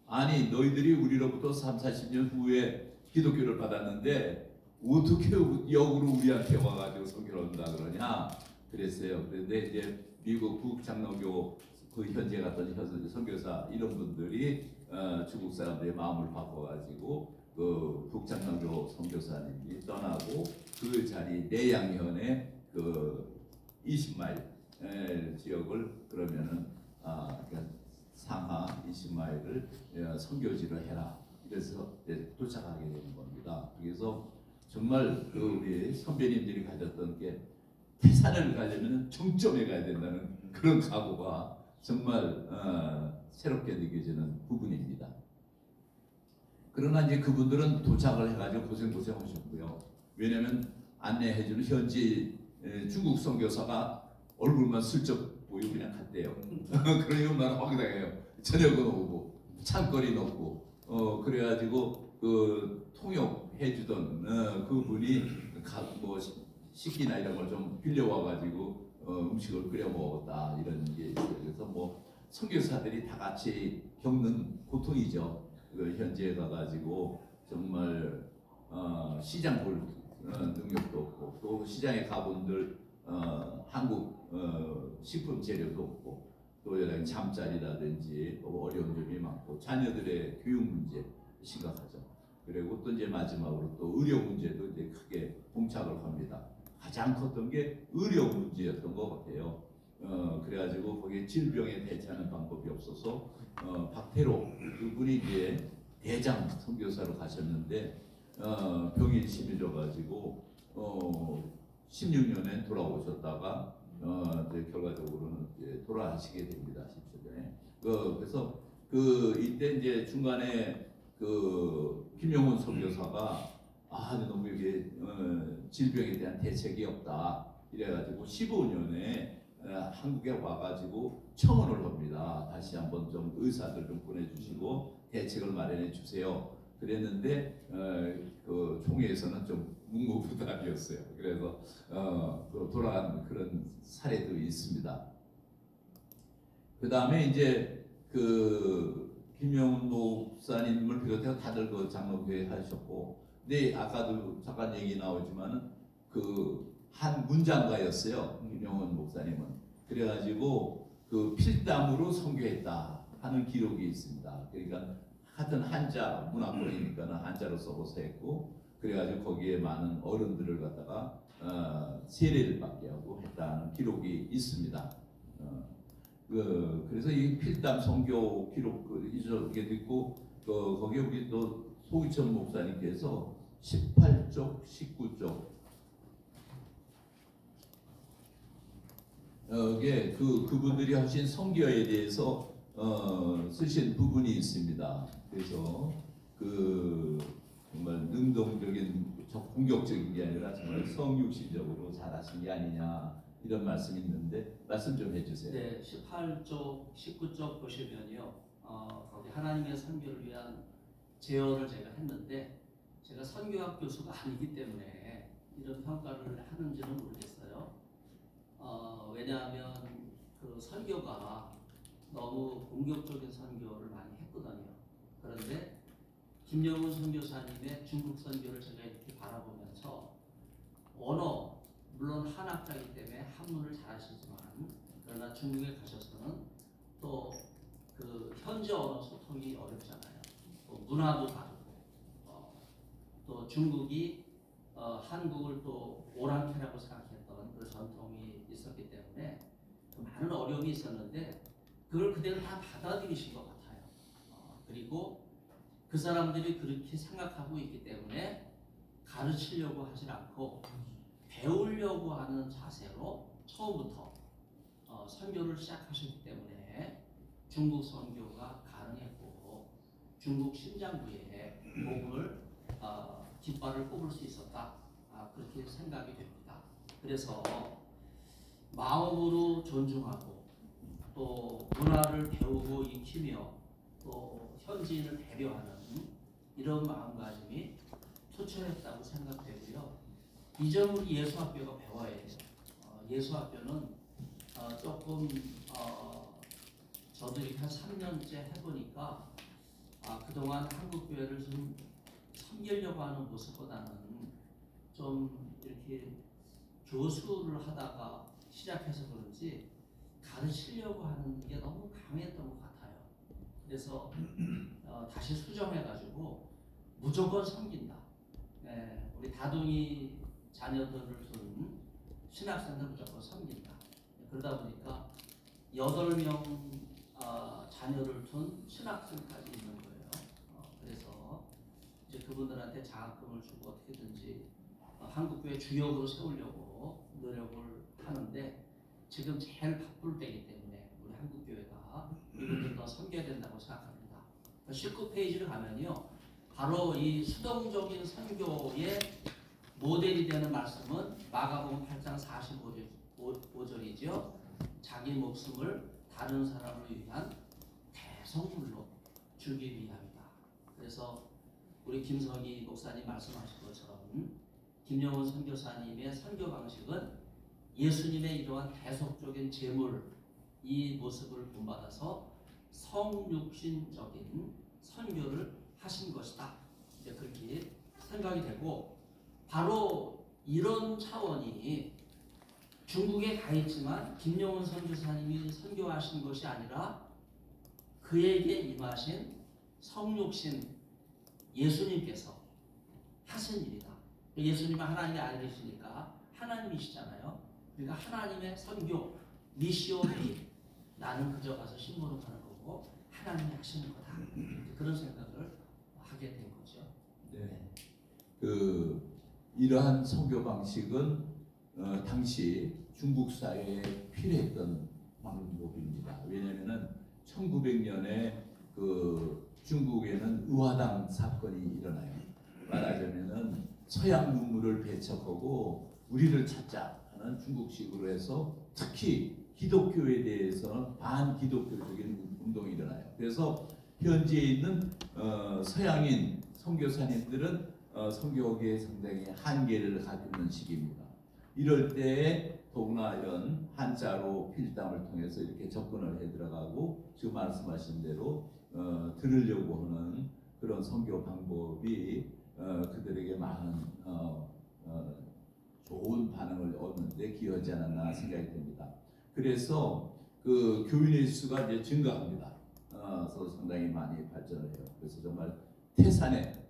아니 너희들이 우리로부터 30-40년 후에 기독교를 받았는데 어떻게 역으로 우리한테 와가지고 선교를 한다 그러냐 그랬어요. 그런데 이제 미국 북장로교 그 현재 갔던 선교사 이런 분들이 중국 사람들의 마음을 바꿔가지고 그 북장로교 선교사님이 떠나고 그 자리 내양현의 그 20마일 지역을 그러면은 그러니까 상하 20마일을 선교지로 해라. 그래서 도착하게 되는 겁니다. 그래서 정말 그 우리 선배님들이 가졌던 게 태산을 가려면 정점에 가야 된다는 그런 각오가 정말 새롭게 느껴지는 부분입니다. 그러나 이제 그분들은 도착을 해가지고 고생하셨고요. 왜냐하면 안내해주는 현지 중국 선교사가 얼굴만 슬쩍 보이고 그냥 갔대요. 그러니까 얼마나 황당해요. 저녁은 오고 찬거리 넣고 그래가지고 그 통역해주던 그분이 뭐 식기나 이런 걸 좀 빌려와가지고 음식을 끓여 먹었다 이런 게 있어요. 그래서 뭐 선교사들이 다 같이 겪는 고통이죠. 그 현지에 가가지고 정말 시장 볼 능력도 없고 또 시장에 가본들 한국 식품 재료도 없고 또 여러 잠자리라든지 어려운 점이 많고 자녀들의 교육 문제 심각하죠. 그리고 또 이제 마지막으로 또 의료 문제도 이제 크게 봉착을 합니다. 가장 컸던 게 의료 문제였던 것 같아요. 그래가지고 거기에 질병에 대처하는 방법이 없어서 박태로 그분이 이제 대장 선교사로 가셨는데 병이 심해져가지고 16년에 돌아오셨다가 이제 결과적으로는 이제 돌아가시게 됩니다. 17년에. 그래서 그 이때 이제 중간에 그 김용훈 선교사가 너무 이게 질병에 대한 대책이 없다 이래가지고 15년에 한국에 와가지고 청원을 합니다. 다시 한번 좀 의사들 좀 보내주시고 대책을 마련해 주세요. 그랬는데 그 총회에서는 좀 묵묵부답이었어요. 그래서 돌아간 그런 사례도 있습니다. 그 다음에 이제 그 김용훈 목사님을 비롯해서 다들 그 장로교회 하셨고, 근데 아까도 잠깐 얘기 나오지만은 그 한 문장가였어요. 김용훈 목사님은. 그래가지고 그 필담으로 선교했다 하는 기록이 있습니다. 그러니까 하여튼 한자 문화권이니까는 한자로 써서 했고, 그래가지고 거기에 많은 어른들을 갖다가 세례를 받게 하고 했다는 기록이 있습니다. 그래서 이 필담 선교 기록 이게 있고 거기에 우리 또 소기천 목사님께서 18쪽, 19쪽 이게 그분들이 하신 선교에 대해서 쓰신 부분이 있습니다. 그래서 정말 능동적인 공격적인 게 아니라 정말 성육신적으로 잘하신 게 아니냐 이런 말씀이 있는데 말씀 좀 해주세요. 네, 18쪽, 19쪽 보시면요, 거기 하나님의 선교를 위한 제어를 제가 했는데 제가 선교학 교수가 아니기 때문에 이런 평가를 하는지는 모르겠어요. 왜냐하면 그 선교가 너무 공격적인 선교를 많이 했거든요. 그런데 김영훈 선교사님의 중국 선교를 제가 이렇게 바라보면서 언어, 물론 한학자이기 때문에 한문을 잘하시지만 그러나 중국에 가셔서는 또 그 현지 언어 소통이 어렵잖아요. 또 문화도 다르고 또 중국이 한국을 또 오랑캐라고 생각했던 그 전통이 있었기 때문에 그 많은 어려움이 있었는데 그걸 그대로 다 받아들이신 것 같아요. 그리고 그 사람들이 그렇게 생각하고 있기 때문에 가르치려고 하질 않고 배우려고 하는 자세로 처음부터 선교를 시작하셨기 때문에 중국 선교가 가능했고 중국 심장부에 복음을 깃발을 꼽을 수 있었다. 그렇게 생각이 됩니다. 그래서 마음으로 존중하고 또 문화를 배우고 익히며 또 현지인을 배려하는 이런 마음가짐이 투철했다고 생각되고요. 이 점을 예수학교가 배워야 돼요. 예수학교는 조금 저도 이렇게 한 3년째 해보니까 그동안 한국교회를 좀 섬기려고 하는 모습보다는 좀 이렇게 교수를 하다가 시작해서 그런지 가르치려고 하는 게 너무 강했던 것 같아요. 그래서 다시 수정해가지고 무조건 섬긴다. 우리 다둥이 자녀들을 둔 신학생들 무조건 섬긴다. 그러다 보니까 8명 자녀를 둔 신학생까지 있는 거예요. 그래서 이제 그분들한테 장학금을 주고 어떻게든지 한국교회 주역으로 세우려고 노력을 하는데 지금 제일 바쁠 때이기 때문에 우리 한국교회가 이분들 더 섬겨야 된다고 생각합니다. 19페이지를 가면요. 바로 이 수동적인 선교의 모델이 되는 말씀은 마가복음 8장 45절이죠. 자기 목숨을 다른 사람을 위한 대성물로 주기 위함이다. 그래서 우리 김성희 목사님 말씀하신 것처럼 김영훈 선교사님의 선교 방식은 예수님의 이러한 대속적인 제물 이 모습을 본받아서 성육신적인 선교를 하신 것이다. 이제 그렇게 생각이 되고 바로 이런 차원이 중국에 가 있지만 김영훈 선교사님이 선교하신 것이 아니라 그에게 임하신 성육신 예수님께서 하신 일이다. 예수님은 하나님의 아들이시니까 하나님이시잖아요. 그러니까 하나님의 선교 미시오 데이 나는 그저 가서 심부름하는 거고 하나님이 하시는 거다. 그런 생각을 하게 된 거죠. 네. 이러한 선교 방식은 당시 중국 사회에 필요했던 방법입니다. 왜냐하면은 1900년에 중국에는 의화당 사건이 일어나요. 말하자면은 서양 문물을 배척하고 우리를 찾자 하는 중국식으로 해서 특히 기독교에 대해서는 반기독교적인 운동이 일어나요. 그래서 현지에 있는 서양인 선교사님들은 선교계에 상당히 한계를 갖고 있는 시기입니다. 이럴 때 더구나 이런 한자로 필담을 통해서 이렇게 접근을 해 들어가고 지금 말씀하신 대로 들으려고 하는 그런 선교 방법이 그들에게 많은 좋은 반응을 얻는데 기여하지 않았나 생각이 됩니다. 그래서 그 교인의 수가 이제 증가합니다. 그래서 상당히 많이 발전을 해요. 그래서 정말 태산에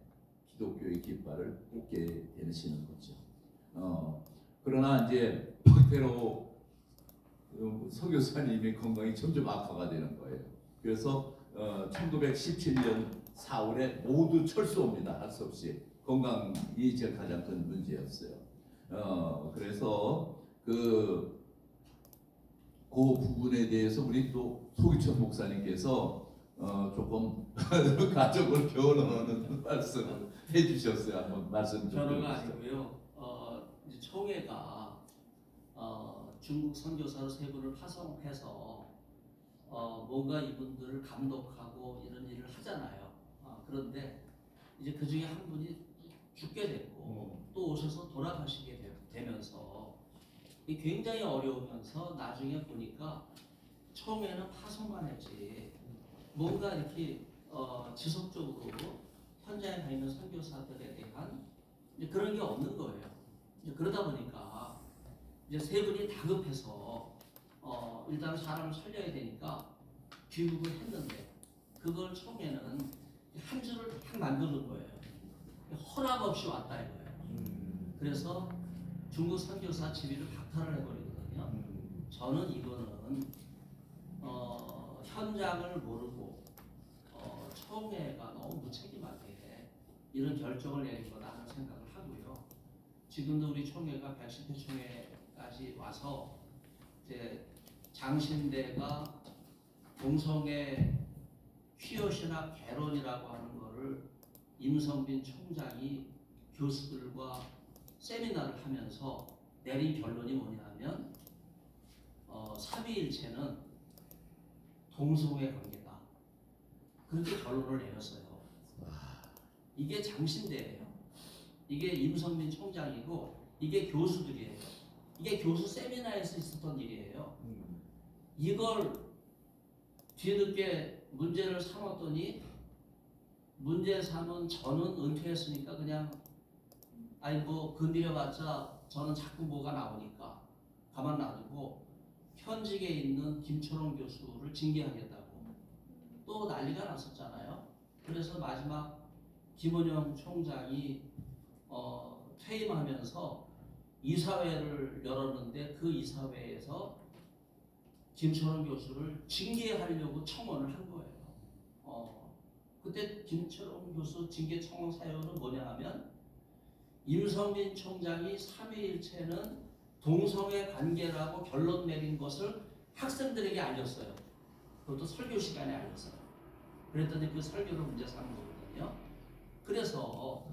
기독교의 깃발을 꽂게 되시는 거죠. 그러나 이제 박태로 선교사님의 건강이 점점 악화가 되는 거예요. 그래서 1917년 4월에 모두 철수합니다. 할 수 없이 건강이 제일 가장 큰 문제였어요. 그래서 그 부분에 대해서 우리 또 소기천 목사님께서 조금 가족을 교훈하는 말씀을 해주셨어요. 한번 말씀 좀 저는 해주세요. 아니고요. 이제 총회가 중국 선교사로 세 분을 파송해서 뭔가 이분들을 감독하고 이런 일을 하잖아요. 그런데 이제 그 중에 한 분이 죽게 됐고 또 오셔서 돌아가시게 되면서 굉장히 어려우면서 나중에 보니까 처음에는 파송만 했지 뭔가 이렇게 지속적으로 현장에 가 있는 선교사들에 대한 이제 그런 게 없는 거예요. 이제 그러다 보니까 이제 세 분이 다급해서 일단 사람을 살려야 되니까 귀국을 했는데 그걸 처음에는 한 줄을 딱 만드는 거예요. 허락 없이 왔다 이거예요. 그래서 중국 선교사 지위를 박탈을 해버리거든요. 저는 이거는 현장을 모르고 총회가 너무 무책임하게 이런 결정을 내린 거다 하는 생각을 하고요. 지금도 우리 총회가 110회 총회까지 와서 이제 장신대가 동성애 퀴엇이나 개론이라고 하는 거를 임성빈 총장이 교수들과 세미나를 하면서 내린 결론이 뭐냐면 삼위일체는 동성애 관계다. 그렇게 결론을 내렸어요. 이게 장신대예요. 이게 임성빈 총장이고 이게 교수들이에요. 이게 교수 세미나에서 있었던 일이에요. 이걸 뒤늦게 문제를 삼았더니 문제 삼은 저는 은퇴했으니까 그냥 아니 뭐 건드려봤자 저는 자꾸 뭐가 나오니까 가만 놔두고 현직에 있는 김초롱 교수를 징계하겠다고 또 난리가 났었잖아요. 그래서 마지막 김원영 총장이 퇴임하면서 이사회를 열었는데 그 이사회에서 김초롱 교수를 징계하려고 청원을 한 거예요. 그때 김초롱 교수 징계 청원 사유는 뭐냐 하면 임성빈 총장이 삼위일체는 동성애 관계라고 결론 내린 것을 학생들에게 알렸어요. 그것도 설교 시간에 알렸어요. 그랬더니 그 설교를 문제 삼은 거거든요. 그래서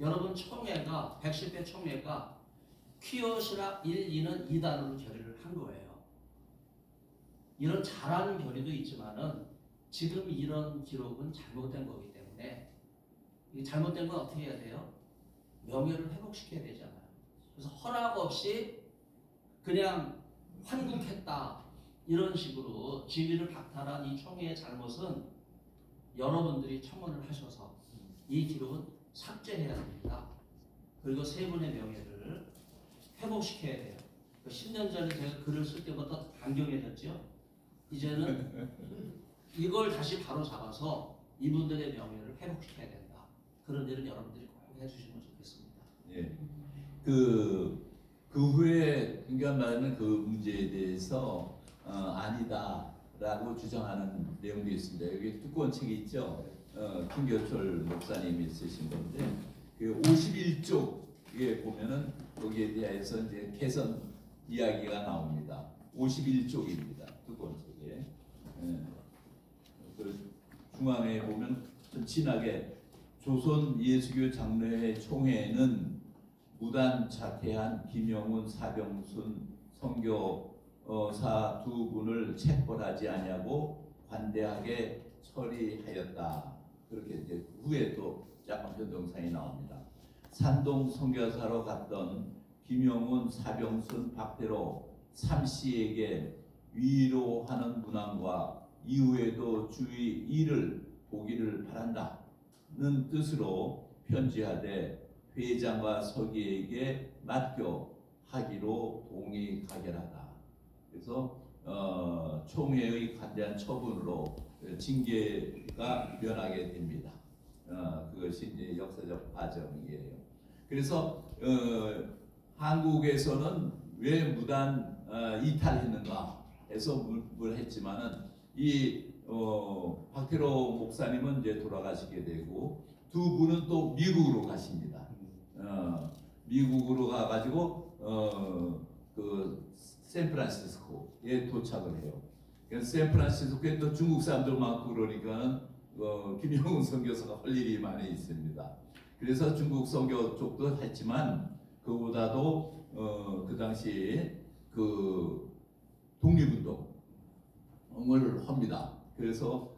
여러분 총회가 110회 총회가 퀴엇이나 1, 2는 2단으로 결의를 한 거예요. 이런 잘하는 결의도 있지만은 지금 이런 기록은 잘못된 거기 때문에 이 잘못된 건 어떻게 해야 돼요? 명예를 회복시켜야 되잖아요. 그래서 허락 없이 그냥 환국했다 이런 식으로 지위를 박탈한 이 총회의 잘못은 여러분들이 청원을 하셔서 이 기록은 삭제해야 됩니다. 그리고 세 분의 명예를 회복시켜야 돼요. 10년 전에 제가 글을 쓸 때부터 강경해졌죠. 이제는 이걸 다시 바로 잡아서 이분들의 명예를 회복시켜야 된다. 그런 일은 여러분들이 꼭 해주시면 좋겠습니다. 예. 그 후에 그러니까 말하는 그 문제에 대해서 아니다라고 주장하는 내용도 있습니다. 여기 두꺼운 책이 있죠. 김교철 목사님이 쓰신 건데 그 51쪽에 보면은 거기에 대해서 이제 개선 이야기가 나옵니다. 51쪽입니다. 두꺼운 책에. 그 중앙에 보면 좀 진하게 조선 예수교 장로회 총회는 무단 자퇴한 김영훈, 사병순 선교사 두 분을 체포하지 아니하고 관대하게 처리하였다. 그렇게 이제 후에 또 약간 변동사항이 나옵니다. 산동 선교사로 갔던 김영훈, 사병순, 박대로 삼씨에게 위로하는 문안과 이후에도 주의 일을 보기를 바란다는 뜻으로 편지하되 회장과 서기에게 맡겨하기로 동의 가결하다. 그래서 총회의 관대한 처분으로 징계가 면하게 됩니다. 그것이 이제 역사적 과정이에요. 그래서 한국에서는 왜 무단 이탈했는가 해서 물을 했지만은 이 박태로 목사님은 이제 돌아가시게 되고 두 분은 또 미국으로 가십니다. 미국으로 가가지고 그 샌프란시스코에 도착을 해요. 샌프란시스코에 또 중국 사람들 많고 그러니까 김영훈 선교사가 할 일이 많이 있습니다. 그래서 중국 선교 쪽도 했지만 그보다도 그 당시 그 독립운동을 합니다. 그래서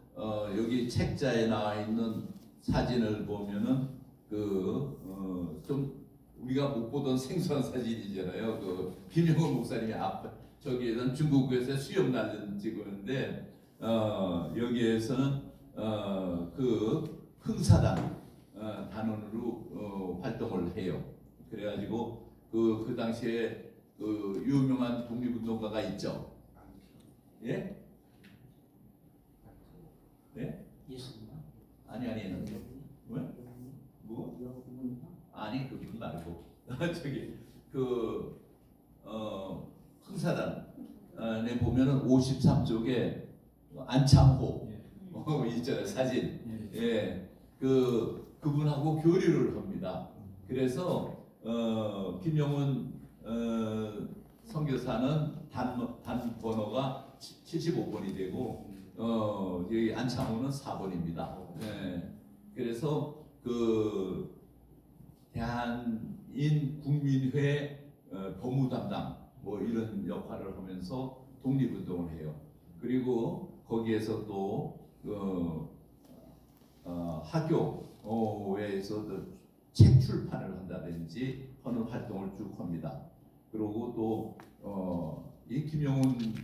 여기 책자에 나와 있는 사진을 보면은 좀 우리가 못 보던 생소한 사진이잖아요. 김영호 목사님이 저기에는 중국에서 수염 날린 찍었는데 여기에서는 흥사단 단원으로 활동을 해요. 그래가지고 그 당시에 유명한 독립운동가가 있죠. 예? 예? 예수님. 아니 왜? 뭐? 아니 그분 말고 저기 흥사단에 보면은 53쪽에 안창호 있잖아요 사진. 예, 그분하고 교류를 합니다. 그래서 김용훈 선교사는 단 번호가 75번이 되고 여기 안창호는 4번입니다. 예, 그래서 대한인 국민회 법무 담당 뭐 이런 역할을 하면서 독립운동을 해요. 그리고 거기에서 또 학교에서도 책 출판을 한다든지 하는 활동을 쭉 합니다. 그리고 또 이 김용훈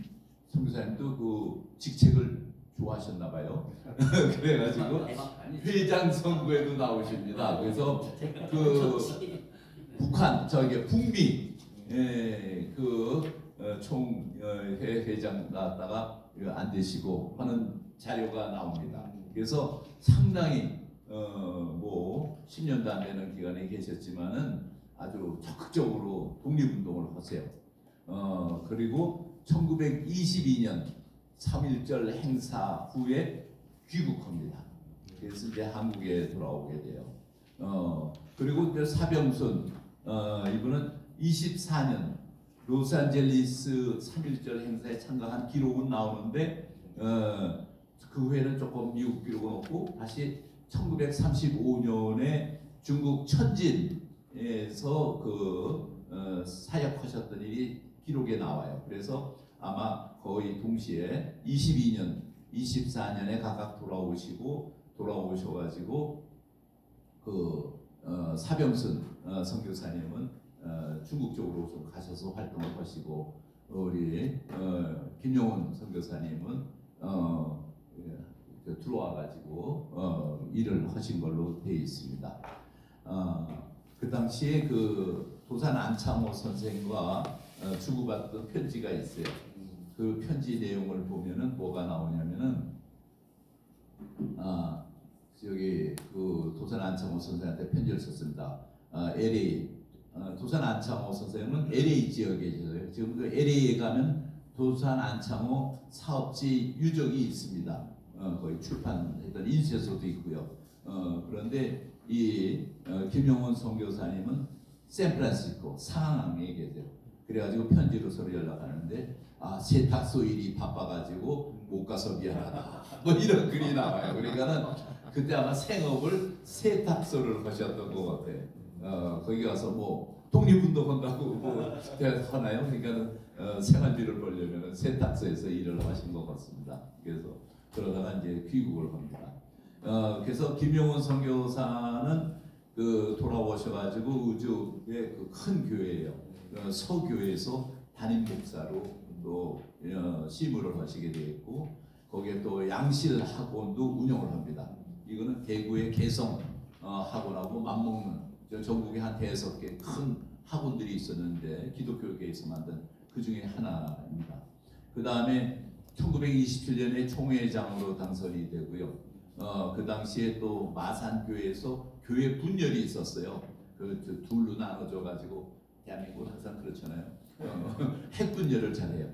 선교사님도 직책을 좋아하셨나 봐요. 그래가지고 회장 선거에도 나오십니다. 그래서 북한 북미 총회장 나왔다가 안 되시고 하는 자료가 나옵니다. 그래서 상당히 10년도 안 되는 기간에 계셨지만은 아주 적극적으로 독립운동을 하세요. 그리고 1922년 3.1절 행사 후에 귀국합니다. 그래서 이제 한국에 돌아오게 돼요. 그리고 이제 사병순 이분은 24년 로스앤젤리스 3.1절 행사에 참가한 기록은 나오는데 그 후에는 조금 미국 기록은 없고 다시 1935년에 중국 천진에서 사역하셨던 일이 기록에 나와요. 그래서 아마 거의 동시에 22년, 24년에 각각 돌아오셔가지고 사병순 선교사님은 중국 쪽으로 좀 가셔서 활동을 하시고 우리 김용훈 선교사님은 들어와가지고 일을 하신 걸로 되어 있습니다. 그 당시에 도산 안창호 선생과 주고받던 편지가 있어요. 그 편지 내용을 보면은 뭐가 나오냐면은 여기 도산 안창호 선생한테 편지를 썼습니다. LA 도산 안창호 선생은 LA 지역에 계셔요. 지금 LA에 가면 도산 안창호 사업지 유적이 있습니다. 거의 출판했던 인쇄소도 있고요. 그런데 이 김용훈 선교사님은 샌프란시스코 상하이에 계세요. 그래가지고 편지로 서로 연락하는데 세탁소 일이 바빠가지고 못 가서 미안하다. 뭐 이런 글이 나와요. 그러니까는 그때 아마 생업을 세탁소를 하셨던 것 같아요. 거기 가서 뭐 독립운동 한다고 뭐 하나요? 그러니까는 생활비를 벌려면 세탁소에서 일을 하신 것 같습니다. 그래서 그러다가 이제 귀국을 합니다. 그래서 김용훈 선교사는 돌아오셔가지고 우주의 큰 교회예요. 서교회에서 담임 목사로 또 시무를 하시게 되었고 거기에 또 양실 학원도 운영을 합니다. 이거는 대구의 개성 학원하고 맞먹는 전국에 한 5개 큰 학원들이 있었는데 기독교계에서 만든 그 중에 하나입니다. 그 다음에 1927년에 총회장으로 당선이 되고요. 그 당시에 또 마산교회에서 교회 분열이 있었어요. 둘로 나눠져 가지고 대한민국은 항상 그렇잖아요. 핵분열을 잘해요.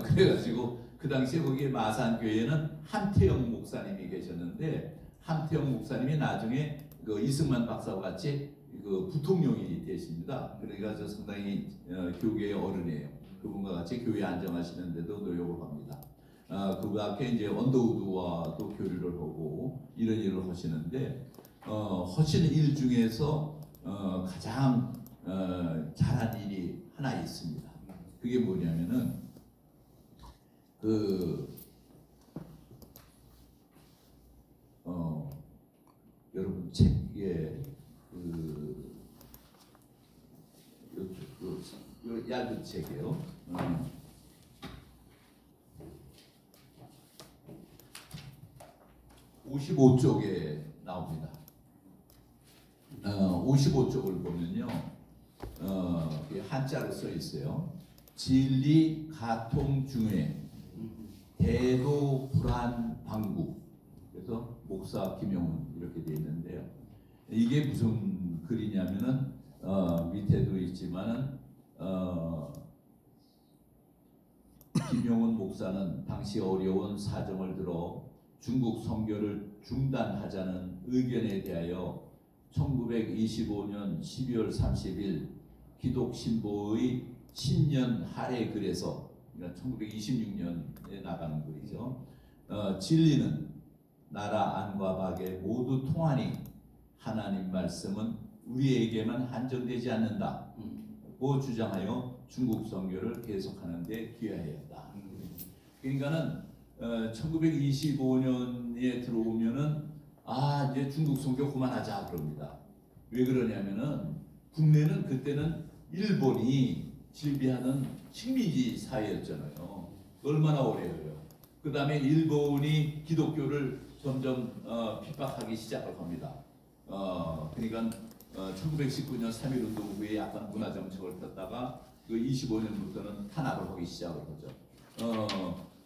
그래가지고 그 당시에 거기 마산교회에는 함태영 목사님이 계셨는데 함태영 목사님이 나중에 이승만 박사와 같이 부통령이 되십니다. 그러니까 상당히 교계의 어른이에요. 그분과 같이 교회 안정하시는데도 노력을 합니다. 그 밖에 이제 언더우드와도 교류를 하고 이런 일을 하시는데 하시는 일 중에서 가장 잘한 일이 하나 있습니다. 그게 뭐냐면은 여러분 책에 얇은 책이에요. 55쪽에 나옵니다. 55쪽을 보면요, 한자로 써 있어요. 진리 가통 중회 대도 불안 방구. 그래서 목사 김용훈 이렇게 돼 있는데요. 이게 무슨 글이냐면은 밑에도 있지만은 김용훈 목사는 당시 어려운 사정을 들어 중국 선교를 중단하자는 의견에 대하여 1925년 12월 30일 기독신보의 신년 할애 글에서, 그러니까 1926년에 나가는 글이죠. 진리는 나라 안과 밖에 모두 통하니 하나님 말씀은 우리에게만 한정되지 않는다 고 주장하여 중국 선교를 계속하는 데 기여하였다. 그러니까는 1925년에 들어오면은 이제 중국 선교 그만하자 그럽니다. 왜 그러냐면은 국내는 그때는 일본이 지배하는 식민지 사회였잖아요. 얼마나 오래요. 그 다음에 일본이 기독교를 점점 핍박하기 시작을 합니다. 그러니까 1919년 3.1운동 후에 약간 문화정책을 폈다가 그 25년부터는 탄압을 하기 시작을 하죠.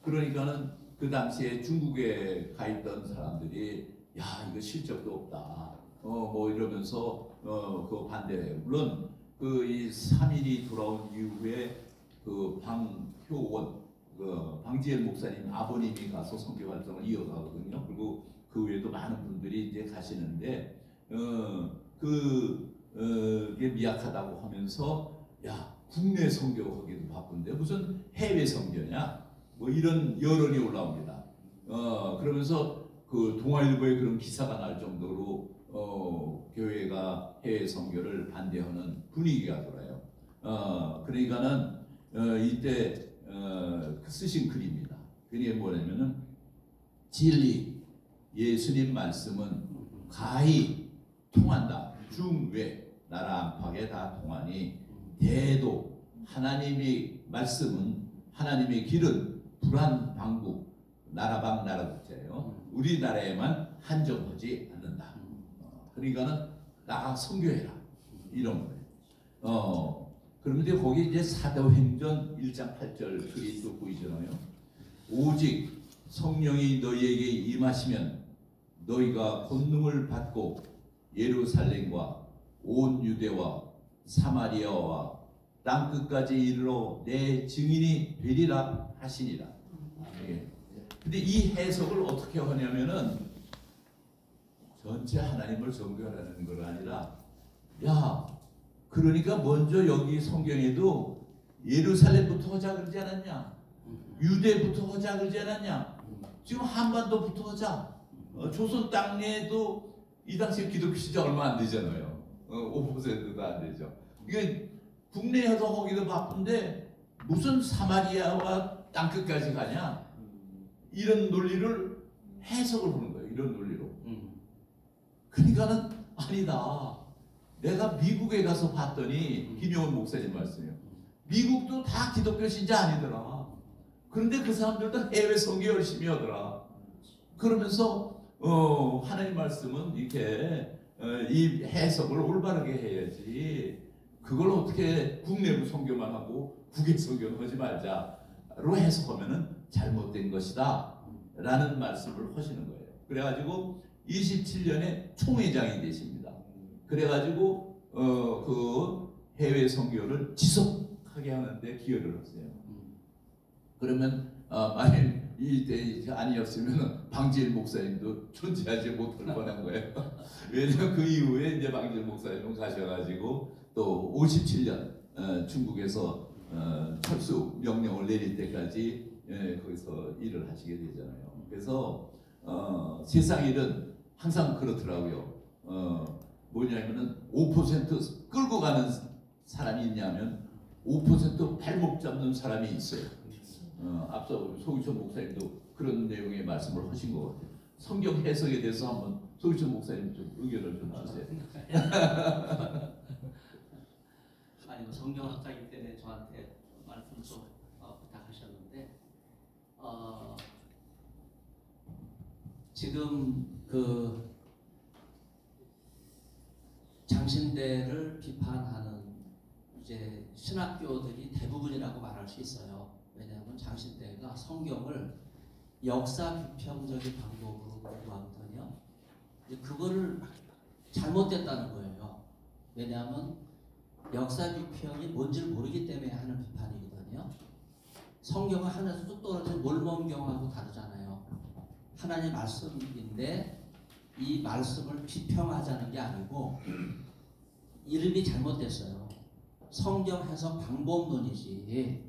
그러니까는 그 당시에 중국에 가 있던 사람들이 야 이거 실적도 없다. 뭐 이러면서 그 반대해요. 물론 그 이 3.1이 돌아온 이후에 그 방효원 방지엘 목사님 아버님이 가서 선교 활동을 이어가거든요. 그리고 그 외에도 많은 분들이 이제 가시는데 그게 미약하다고 하면서 야 국내 선교하기도 바쁜데 무슨 해외 선교냐 뭐 이런 여론이 올라옵니다. 그러면서 그 동아일보에 그런 기사가 날 정도로 교회가 해외 선교를 반대하는 분위기가 돌아요. 그러니까는 이때 쓰신 글입니다. 그게 뭐냐면은 진리 예수님 말씀은 가히 통한다. 중외 나라 안팎에 다 통하니 대도 하나님의 말씀은 하나님의 길은 불안 방국 나라방 나라국제예요. 우리나라에만 한정하지 않는다. 그러니까는 나가 선교해라 이런 거예요. 그런데 거기 이제 사도행전 1장 8절 글이 또 보이잖아요. 오직 성령이 너희에게 임하시면 너희가 권능을 받고 예루살렘과 온 유대와 사마리아와 땅 끝까지 이르러 내 증인이 되리라 하시니라. 근데 이 해석을 어떻게 하냐면은 전체 하나님을 선교하라는 건 아니라 야 그러니까 먼저 여기 성경에도 예루살렘부터 하자 그러지 않았냐? 유대부터 하자 그러지 않았냐? 지금 한반도부터 하자. 조선 땅에도 이 당시 기독교 시작 얼마 안 되잖아요. 5%도 안 되죠. 이게 국내에서 하기도 바쁜데 무슨 사마리아와 땅끝까지 가냐? 이런 논리를 해석을 하는 거예요. 이런 논리로. 그러니까는 아니다. 내가 미국에 가서 봤더니 김용훈 목사님 말씀이요. 미국도 다 기독교 신자 아니더라. 그런데 그 사람들도 해외 선교 열심히 하더라. 그러면서 하나님 말씀은 이렇게 이 해석을 올바르게 해야지. 그걸 어떻게 국내부 선교만 하고 국외 선교는 하지 말자로 해석하면은 잘못된 것이다 라는 말씀을 하시는 거예요. 그래가지고 27년에 총회장이 되십니다. 그래가지고 그 해외 선교를 지속하게 하는데 기여를 하세요. 그러면 만일 이때 아니었으면 방지일 목사님도 존재하지 못할 뻔한 거예요. 왜냐면 그 이후에 이제 방지일 목사님 가셔가지고 또 57년 중국에서 철수 명령을 내릴 때까지 거기서 일을 하시게 되잖아요. 그래서 세상 일은 항상 그렇더라고요. 뭐냐면은 5% 끌고 가는 사람이 있냐면 5% 발목 잡는 사람이 있어요. 앞서 소규천 목사님도 그런 내용의 말씀을 하신 것 같아요. 성경 해석에 대해서 한번 소규천 목사님 좀 의견을 좀 주세요. 아니 뭐 성경학자이기 때문에 저한테 지금 그 장신대를 비판하는 이제 신학교들이 대부분이라고 말할 수 있어요. 왜냐하면 장신대가 성경을 역사 비평적인 방법으로 공부하거든요. 그거를 잘못됐다는 거예요. 왜냐하면 역사 비평이 뭔지를 모르기 때문에 하는 비판이거든요. 성경은 하늘에서 뚝 떨어진 몰몬경하고 다르잖아요. 하나님의 말씀인데 이 말씀을 비평하자는 게 아니고 이름이 잘못됐어요. 성경 해석 방법론이지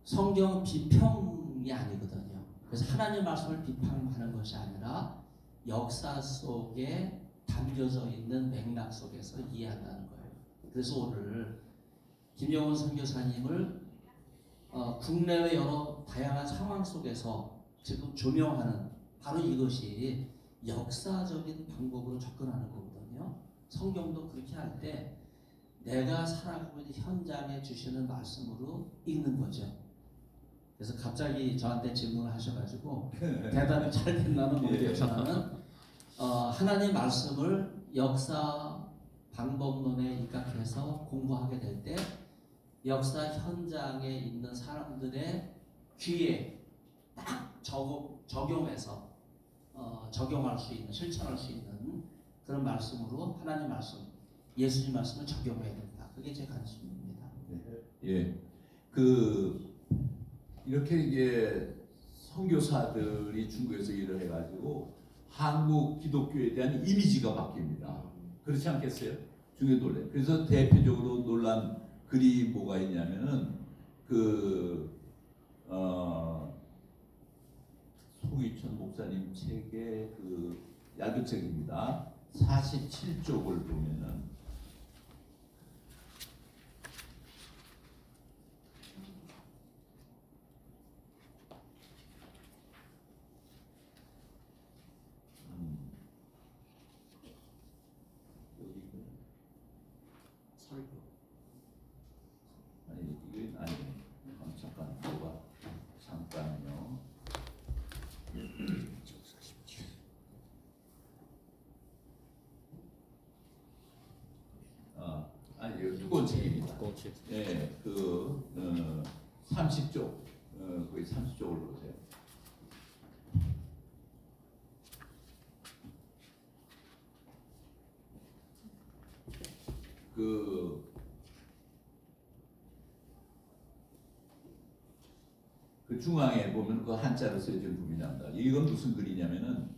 성경 비평이 아니거든요. 그래서 하나님의 말씀을 비판하는 것이 아니라 역사 속에 담겨져 있는 맥락 속에서 이해한다는 거예요. 그래서 오늘 김영원 선교사님을 국내외 여러 다양한 상황 속에서 지금 조명하는 바로 이것이 역사적인 방법으로 접근하는 거거든요. 성경도 그렇게 할 때 내가 살아가고 있는 현장에 주시는 말씀으로 읽는 거죠. 그래서 갑자기 저한테 질문을 하셔가지고 대답이 잘 됐나는 모르겠지만은 하나님 말씀을 역사 방법론에 입각해서 공부하게 될 때 역사 현장에 있는 사람들의 귀에 딱 적용해서 적용할 수 있는, 실천할 수 있는 그런 말씀으로 하나님 말씀, 예수님 말씀을 적용해야 된다. 그게 제 관심입니다. 예, 이렇게 이제 선교사들이 중국에서 일을 해가지고 한국 기독교에 대한 이미지가 바뀝니다. 그렇지 않겠어요? 중에 놀래. 그래서 대표적으로 논란 글이 뭐가 있냐면은 소기천 목사님 책의 얇은 책입니다. 47쪽을 보면은 설교. 아니 이게 아니네. 잠깐 뭐가 잠깐요. 아니 이거 두꺼운 책입니다. 예, 30쪽, 거의 30쪽을 보세요. 그 중앙에 보면 그 한자로 쓰여진 부분이 나옵니다. 이건 무슨 글이냐면은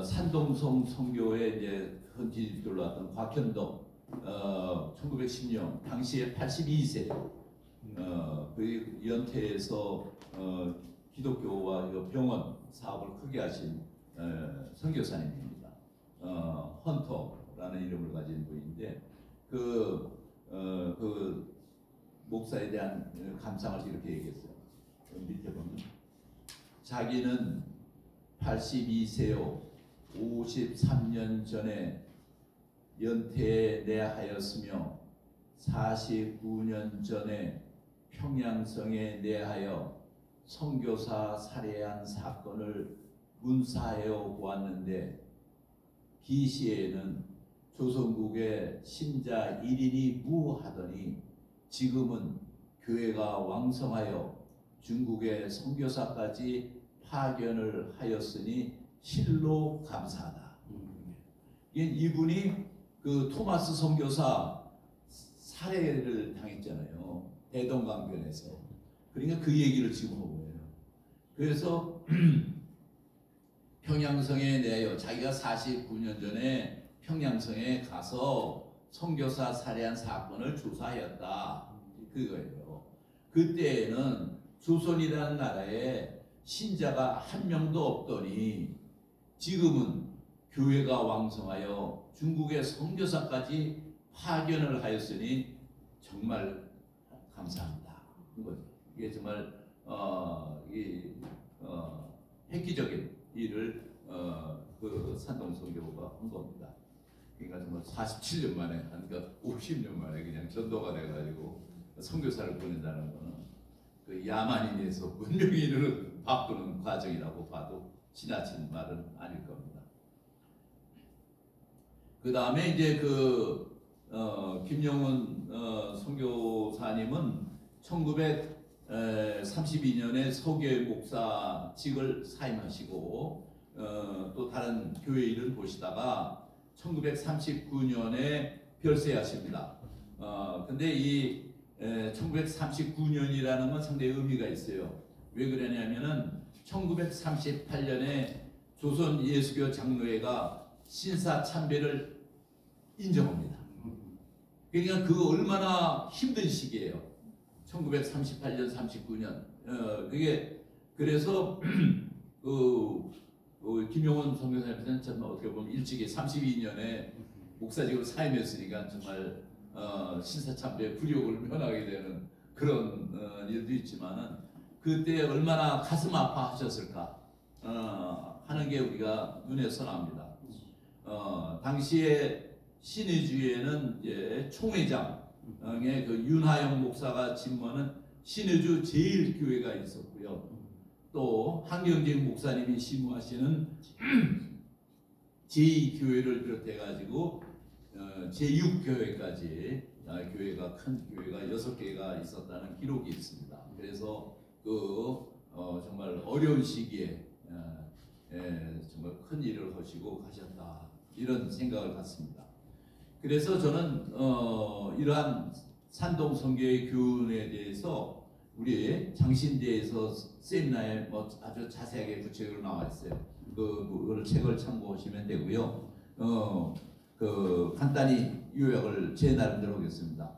산동성 선교에 이제 헌지 올라왔던 곽현덕 1910년 당시에 82세 그 연태에서 기독교와 병원 사업을 크게 하신 선교사님입니다. 헌터라는 이름을 가진 분인데 그 목사에 대한 감상을 이렇게 얘기했어요. 밑에 보면 자기는 82세요 53년 전에 연태에 내하였으며 49년 전에 평양성에 내하여 선교사 살해한 사건을 문사하여 보았는데 기시에는 조선국의 신자 1인이 무하더니 지금은 교회가 왕성하여 중국의 선교사까지 파견을 하였으니 실로 감사하다. 이분이 그 토마스 선교사 살해를 당했잖아요. 대동강변에서. 그러니까 그 얘기를 지금 하고 있어요. 그래서 평양성에 내요. 자기가 49년 전에 평양성에 가서 선교사 살해한 사건을 조사하였다. 그거예요. 그때에는 조선이라는 나라에 신자가 한 명도 없더니 지금은 교회가 왕성하여 중국의 선교사까지 파견을 하였으니 정말 감사합니다. 이게 정말 획기적인 일을 그 산동 선교가 한 겁니다. 그러니까 정말 47년 만에, 그러니까 50년 만에 그냥 전도가 돼가지고 선교사를 보낸다는 거는 그 야만인에서 문명인으로 바꾸는 과정이라고 봐도 지나친 말은 아닐 겁니다. 그 다음에 이제 김영훈 선교사님은 1932년에 서교회 목사직을 사임하시고 또 다른 교회 일을 보시다가 1939년에 별세하십니다. 근데 이 1939년이라는 건 상당히 의미가 있어요. 왜 그러냐면은 1938년에 조선 예수교 장로회가 신사참배를 인정합니다. 그러니까 그거 얼마나 힘든 시기예요. 1938년, 39년. 그게 그래서 김용원 선교사님은 정말 어떻게 보면 일찍이 32년에 목사직으로 사임했으니까 정말 신사참배 굴욕을 면하게 되는 그런 일도 있지만은 그때 얼마나 가슴 아파하셨을까 하는 게 우리가 눈에 선합니다. 당시에 신의주에는 이제 총회장의 그 윤하영 목사가 집무하는 신의주 제일교회가 있었고요. 또 한경직 목사님이 심무하시는 제2교회를 비롯해 가지고 제6교회까지 교회가 큰 교회가 6개가 있었다는 기록이 있습니다. 그래서 정말 어려운 시기에 정말 큰 일을 하시고 가셨다 이런 생각을 갖습니다. 그래서 저는 이러한 산동 선교의 교훈에 대해서 우리 장신대에서 세미나에 아주 자세하게 구체적으로 나와 있어요. 그거를 책을 참고하시면 되고요. 간단히 요약을 제 나름대로 하겠습니다.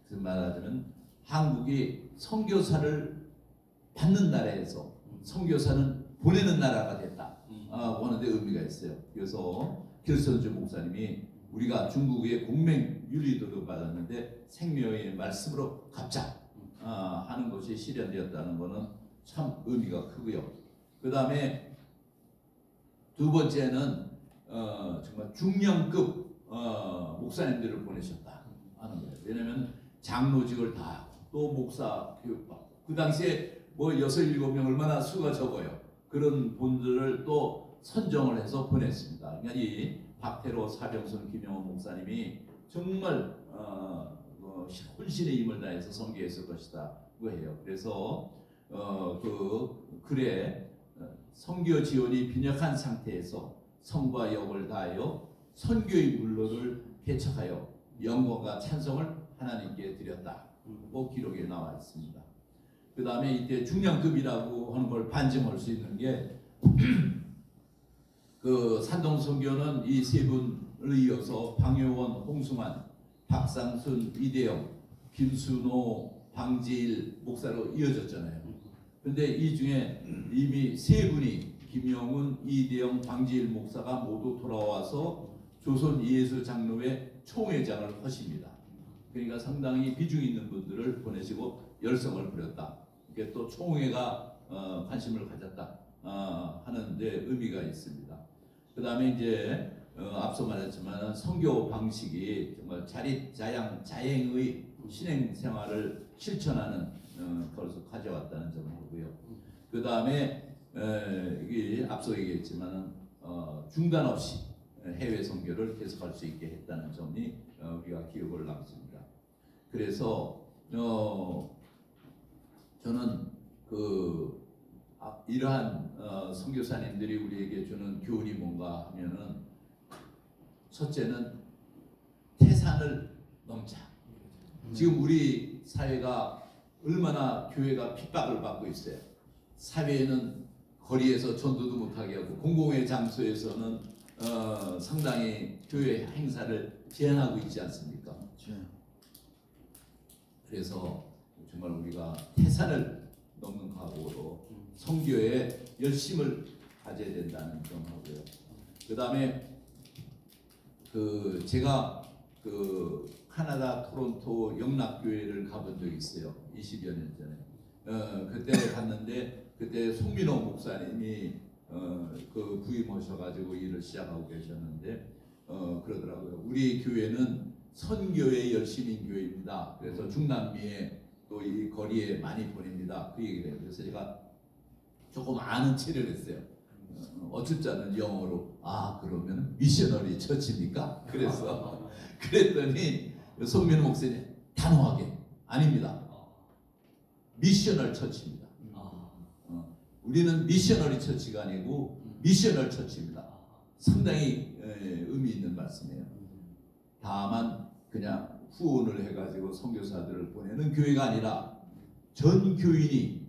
그 말하자면 한국이 선교사를 받는 나라에서 선교사는 보내는 나라가 됐다 하는 데 의미가 있어요. 그래서 길선주 목사님이 우리가 중국의 공맹 윤리도를 받았는데 생명의 말씀으로 갚자 하는 것이 실현되었다는 것은 참 의미가 크고요. 그 다음에 두 번째는 정말 중령급 목사님들을 보내셨다 하는 거예요. 왜냐하면 장로직을 다 하고 또 목사 교육받고 그 당시에 뭐 6, 7명 얼마나 수가 적어요. 그런 분들을 또 선정을 해서 보냈습니다. 그러니까 이 박태로, 사병선, 김영원 목사님이 정말 혼신의 힘을 다해서 선교했을 것이다 그 해요. 그래서 글에 선교 지원이 빈약한 상태에서 성과 역을 다하여 선교의 물로를 개척하여 영광과 찬송을 하나님께 드렸다. 그 기록에 나와 있습니다. 그 다음에 이때 중량급이라고 하는 걸 반증할 수 있는 게 그 산동 선교는 이 세 분을 이어서 방효원, 홍승환, 박상순, 이대영, 김순호, 방지일 목사로 이어졌잖아요. 근데 이 중에 이미 세 분이 김영훈, 이대영, 방지일 목사가 모두 돌아와서 조선 예수 장로회 총회장을 하십니다. 그러니까 상당히 비중 있는 분들을 보내시고 열성을 부렸다. 이게 또 총회가 관심을 가졌다 하는 데 의미가 있습니다. 그 다음에 이제 앞서 말했지만 선교 방식이 정말 자행의 신행 생활을 실천하는 것을 가져왔다는 점을 보고요. 그 다음에 이게 앞서 얘기했지만 중단 없이 해외 선교를 계속할 수 있게 했다는 점이 우리가 기억을 남습니다. 그래서 저는 이러한 선교사님들이 우리에게 주는 교훈이 뭔가 하면은 첫째는 태산을 넘자. 지금 우리 사회가 얼마나 교회가 핍박을 받고 있어요. 사회에는 거리에서 전도도 못하게 하고 공공의 장소에서는 상당히 교회 행사를 제한하고 있지 않습니까? 그래서 정말 우리가 태산을 넘는 각오로 선교에 열심을 가져야 된다는 점하고요. 그 다음에 제가 카나다 토론토 영락교회를 가본 적이 있어요. 20여 년 전에. 그때 갔는데 그때 송민호 목사님이 부임하셔가지고 일을 시작하고 계셨는데 그러더라고요. 우리 교회는 선교의 열심인 교회입니다. 그래서 중남미에 또 이 거리에 많이 보냅니다. 그 얘기를 해요. 그래서 제가 조금 아는 체를 했어요. 어쩔 자는 영어로 그러면 미셔너리 처치입니까? 그래서 그랬더니 송민호 목사님 단호하게 아닙니다. 미셔널 처치입니다. 우리는 미셔너리 처치가 아니고 미셔널 처치입니다. 상당히 의미 있는 말씀이에요. 다만 그냥 후원을 해가지고 선교사들을 보내는 교회가 아니라 전 교인이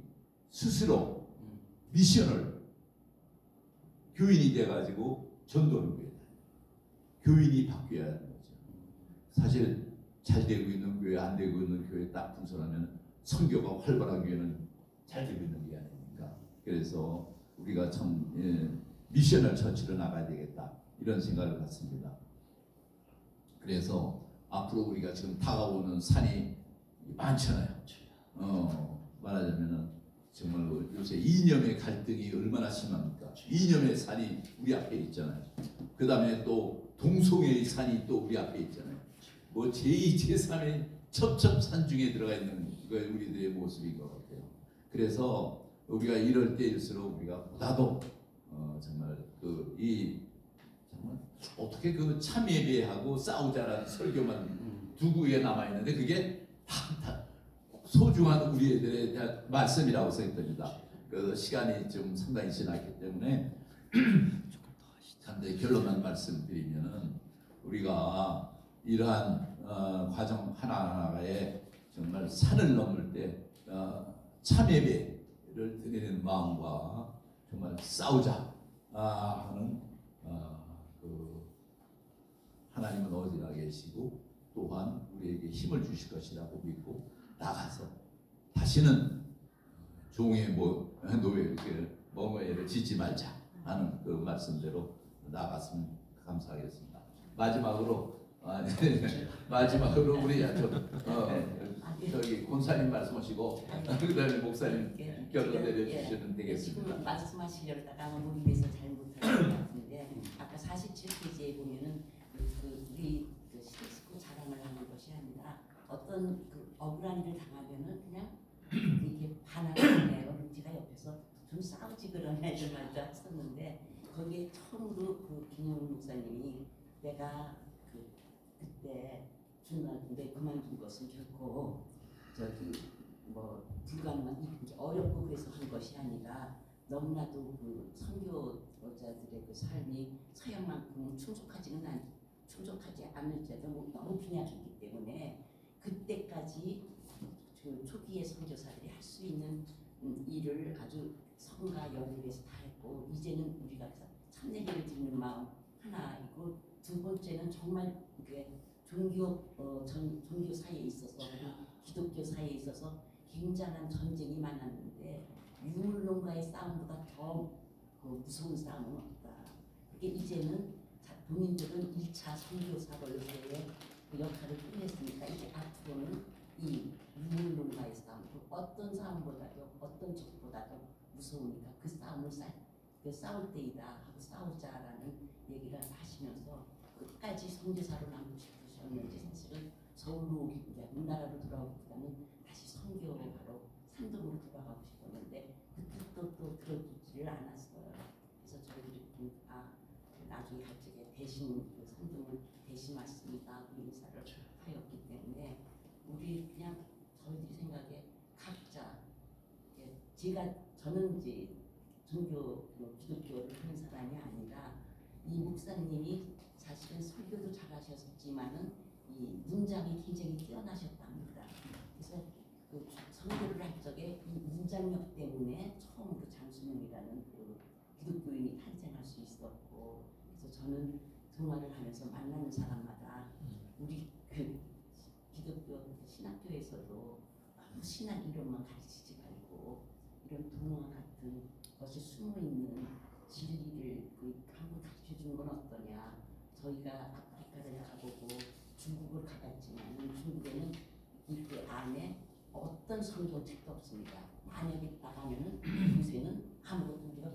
스스로 미셔널 교인이 돼가지고 전도하는 교회다. 교인이 바뀌어야 하는 거죠. 사실 잘 되고 있는 교회, 안 되고 있는 교회 딱 분석하면 선교가 활발한 교회는 잘 되고 있는 게 아닙니까? 그래서 우리가 참 미셔널 처치로 나가야 되겠다 이런 생각을 갖습니다. 그래서 앞으로 우리가 지금 다가오는 산이 많잖아요. 말하자면은 정말 요새 이념의 갈등이 얼마나 심합니까? 이념의 산이 우리 앞에 있잖아요. 그 다음에 또 동성애의 산이 또 우리 앞에 있잖아요. 뭐 제2, 제3의 첩첩산 중에 들어가 있는 그 우리들의 모습인 것 같아요. 그래서 우리가 이럴 때일수록 우리가 보다도 정말 정말 어떻게 그 참예배하고 싸우자라는 설교만 두구에 남아 있는데 그게 다 소중한 우리 애들에 대한 말씀이라고 생각됩니다. 그 시간이 좀 상당히 지났기 때문에 결론만 말씀드리면은 우리가 이러한 과정 하나하나에 정말 산을 넘을 때 참예배를 드리는 마음과 정말 싸우자 하는 하나님은 어디나 계시고 또한 우리에게 힘을 주실 것이라고 믿고 나가서 다시는 종의 노예를 짓지 말자 하는 그 말씀대로 나갔으면 감사하겠습니다. 마지막으로 우리 저기 권사님 말씀하시고 그다음에 목사님 결론 내려주시면 되겠습니다. 지금 말씀하시려다가 무리해서 잘못한 것 같은데 아까 47페이지에 보면은 우리 식구 자랑을 하는 것이 아니라 어떤 억울한 일을 당하면은 그냥 이렇게 반항하는 어른지가 옆에서 좀 싸우지 그런 애들 말도 했었는데 거기에 처음으로 김영훈 목사님이 내가 그때 중간인데 그만둔 것은 결코 불가능한 어렵고 그래서 한 것이 아니라 너무나도 선교자들의 삶이 서양만큼 충족하지 않을지라도 너무 빈약했기 때문에 그때까지 초기의 선교사들이 할 수 있는 일을 아주 성과 열의해서 다 했고 이제는 우리가 참내기를 드리는 마음 하나이고 두 번째는 정말 종교 사이에 있어서 기독교 사이에 있어서 굉장한 전쟁이 많았는데 유물론과의 싸움보다 더 무서운 싸움은 없다. 그게 이제는 본인들은 1차 선교사로서의 그 역할을 끝냈으니까 이제 앞으로는 이 유물론과의 싸움, 어떤 싸움보다도 어떤 적보다도 무서우니까 그 싸움을 싸울 때이다 하고 싸우자라는 얘기를 하시면서 끝까지 선교사로 남고 싶으셨는지 사실은 서울로 우리나라로 돌아오기보다는 다시 선교하러 산동으로 돌아가고 싶었는데 그 뜻도 또 들어주지를 않았어요. 그래서 저희들이 나중에 할 적에 대신 산동을 대신 왔습니다. 인사를 하였기 때문에 우리 그냥 저희들이 생각에 각자 저는 이제 종교 기독교를 하는 사람이 아니라 이 목사님이 사실은 설교도 잘하셨지만은 이 문장이 굉장히 뛰어나셨답니다. 그래서 설교를 할 적에 이 문장력 때문에 처음 장수명이라는 기독교인이 탄생할 수 있었고, 그래서 저는 동화를 하면서 만나는 사람마다 우리 기독교 신학교에서도 너무 신학 이론만 가르치지 말고 이런 동화 같은 것이 숨어 있는 진리를 한번 가르쳐 주는 건 어떠냐. 저희가 아프리카를 가보고 중국을 가봤지만 중국에는 그 안에 어떤 성경책도 없습니다. 만약에 나가면은 요새는 아무것도 우리가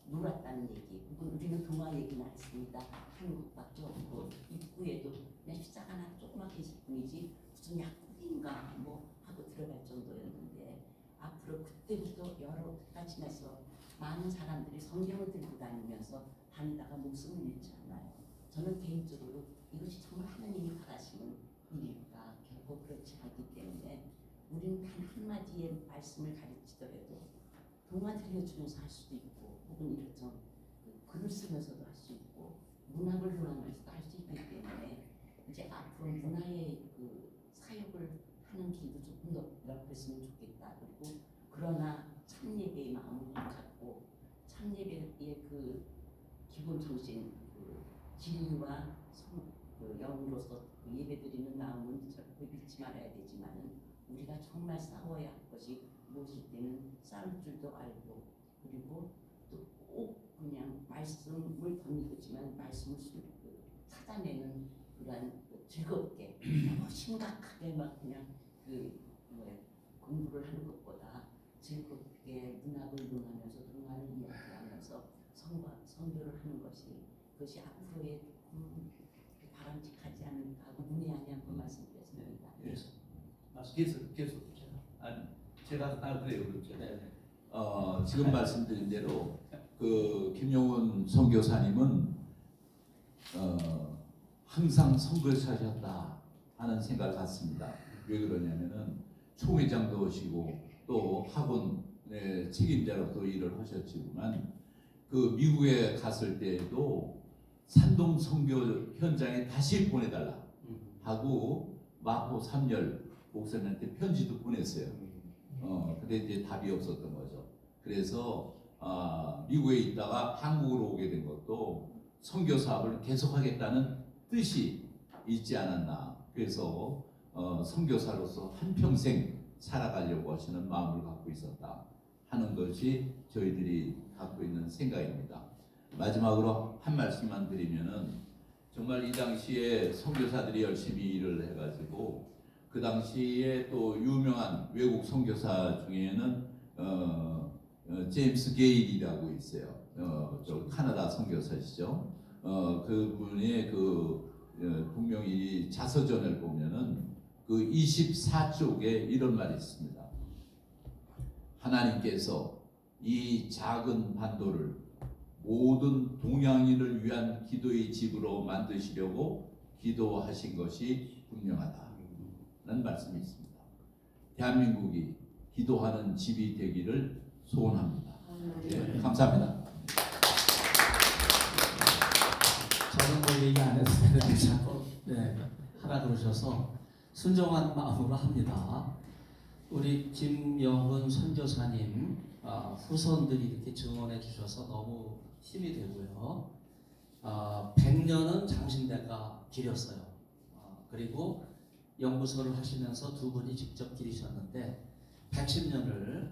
놀았다는 얘기, 혹은 우리는 동화 얘기나 했습니다. 한국밖에 없고 입구에도 그냥 십자가 하나 조그맣게 있을 뿐이지 무슨 약국인가 뭐 하고 들어갈 정도였는데 앞으로 그때부터 여러 해가 지나서 많은 사람들이 성경을 들고 다니다가 목숨을 잃지 않아요. 저는 개인적으로 이것이 정말 하나님이 바라시는 일일까? 결코 그렇지 않기 때문에 우리는 단 한마디의 말씀을 가르치더라도 동화 들려주면서 할 수도 있고 혹은 이렇죠. 글을 쓰면서도 할 수 있고 문학을 논하면서도 할 수 있기 때문에 이제 앞으로 문화의 그 사역을 하는 길도 조금 더 넓혔으면 좋겠다. 그리고 그러나 참예배의 마음을 갖고 참예배의 그 기본 정신, 그 진리와 그 영으로서 그 예배드리는 마음은 절대 잃지 말아야 되지만은 우리가 정말 싸워야 할 것이 무엇일 때는 싸울 줄도 알고 그리고 또 꼭 그냥 말씀을 던지지만 말씀을 찾아내는 그러한 즐겁게 너무 심각하게 막 그냥 공부를 하는 것보다 즐겁게 문학을 논하면서 동화를 이야기하면서 선교를 하는 그것이 앞으로의 바람직하지 않을까 하고 문의안이 한번 말씀드렸습니다. 계속 아니 제가 그래요 그렇죠. 지금 말씀드린 대로 그 김용훈 선교사님은 항상 선교사셨다 하는 생각을 갖습니다. 왜 그러냐면은 총회장도 오시고 또 학원의 책임자로도 일을 하셨지만 그 미국에 갔을 때에도 산동 선교 현장에 다시 보내달라 하고 마포 삼열 목사님한테 편지도 보냈어요. 근데 이제 답이 없었던 거죠. 그래서 미국에 있다가 한국으로 오게 된 것도 선교 사업을 계속하겠다는 뜻이 있지 않았나. 그래서 선교사로서 한평생 살아가려고 하시는 마음을 갖고 있었다 하는 것이 저희들이 갖고 있는 생각입니다. 마지막으로 한 말씀만 드리면은 정말 이 당시에 선교사들이 열심히 일을 해가지고 그 당시에 또 유명한 외국 선교사 중에는 제임스 게일이라고 있어요. 저 카나다 선교사시죠. 그분의 분명히 자서전을 보면은 그 24쪽에 이런 말이 있습니다. 하나님께서 이 작은 반도를 모든 동양인을 위한 기도의 집으로 만드시려고 기도하신 것이 분명하다 라는 말씀이 있습니다. 대한민국이 기도하는 집이 되기를 소원합니다. 네, 감사합니다. 저는 뭐 얘기 안 해도 되는데 자꾸 하라 그러셔서 순종한 마음으로 합니다. 우리 김영훈 선교사님 후손들이 이렇게 증언해 주셔서 너무 힘이 되고요. 100년은 장신대가 기렸어요. 그리고 연구소를 하시면서 두 분이 직접 기리셨는데 110년을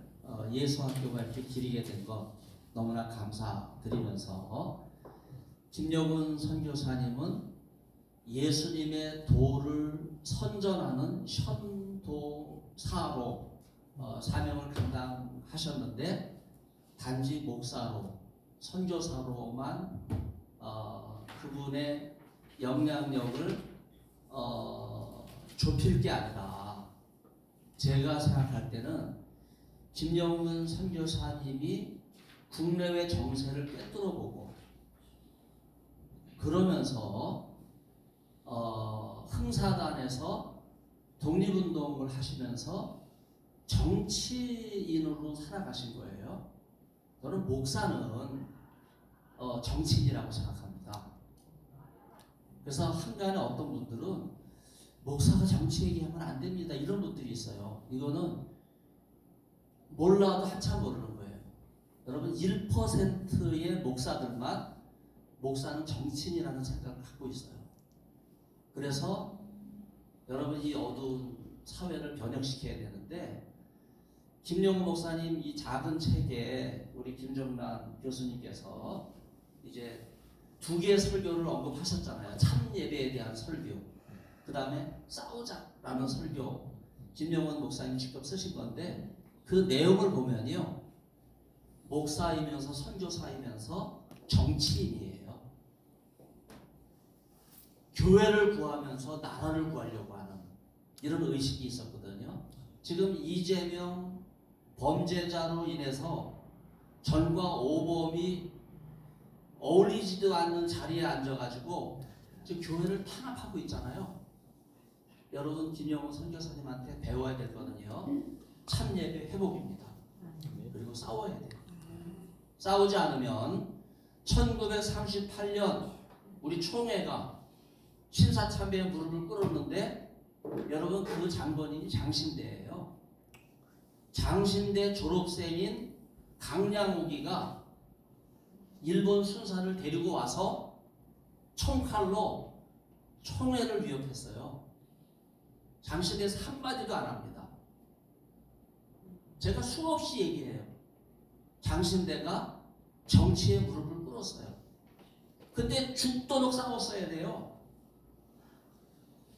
예수학교가 이렇게 기리게 된 것 너무나 감사드리면서 김영훈 선교사님은 예수님의 도를 선전하는 현도사로 사명을 감당하셨는데 단지 목사로 선교사로만 그분의 영향력을 좁힐 게 아니라 제가 생각할 때는 김영훈 선교사님이 국내외 정세를 꿰뚫어보고 그러면서 흥사단에서 독립운동을 하시면서 정치인으로 살아가신 거예요. 저는 목사는 정치인이라고 생각합니다. 그래서 한간에 어떤 분들은 목사가 정치 얘기하면 안 됩니다 이런 분들이 있어요. 이거는 몰라도 한참 모르는 거예요. 여러분 1%의 목사들만 목사는 정치인이라는 생각을 갖고 있어요. 그래서 여러분 이 어두운 사회를 변형시켜야 되는데 김영훈 목사님 이 작은 책에 우리 김정란 교수님께서 이제 2개의 설교를 언급하셨잖아요. 참 예배에 대한 설교, 그 다음에 싸우자라는 설교 김영훈 목사님 직접 쓰신 건데 그 내용을 보면요 목사이면서 선교사이면서 정치인이에요. 교회를 구하면서 나라를 구하려고 하는 이런 의식이 있었거든요. 지금 이재명 범죄자로 인해서 전과 오범이 어울리지도 않는 자리에 앉아가지고 지금 교회를 탄압하고 있잖아요. 여러분 김영호 선교사님한테 배워야 될 거는요. 참예배 회복입니다. 그리고 싸워야 돼요. 싸우지 않으면 1938년 우리 총회가 신사참배의 무릎을 꿇었는데 여러분 그 장본인이 장신대예요. 장신대 졸업생인 강량욱이가 일본 순사를 데리고 와서 총칼로 총회를 위협했어요. 장신대에서 한마디도 안 합니다. 제가 수없이 얘기해요. 장신대가 정치의 무릎을 꿇었어요. 근데 죽도록 싸웠어야 돼요.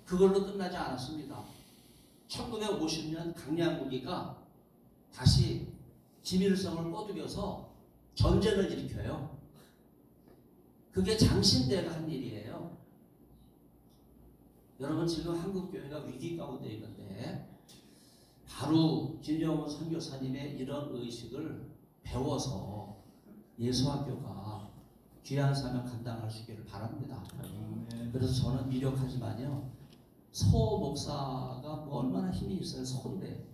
그걸로 끝나지 않았습니다. 1950년 강량국이가 다시 김일성을 꼬드겨서 전쟁을 일으켜요. 그게 장신대가 한 일이에요. 여러분 지금 한국교회가 위기 가운데 있는데 바로 김영훈 선교사님의 이런 의식을 배워서 예수학교가 귀한 사명 감당할 수 있기를 바랍니다. 그래서 저는 미력하지만요. 소 목사가 뭐 얼마나 힘이 있어요. 소인데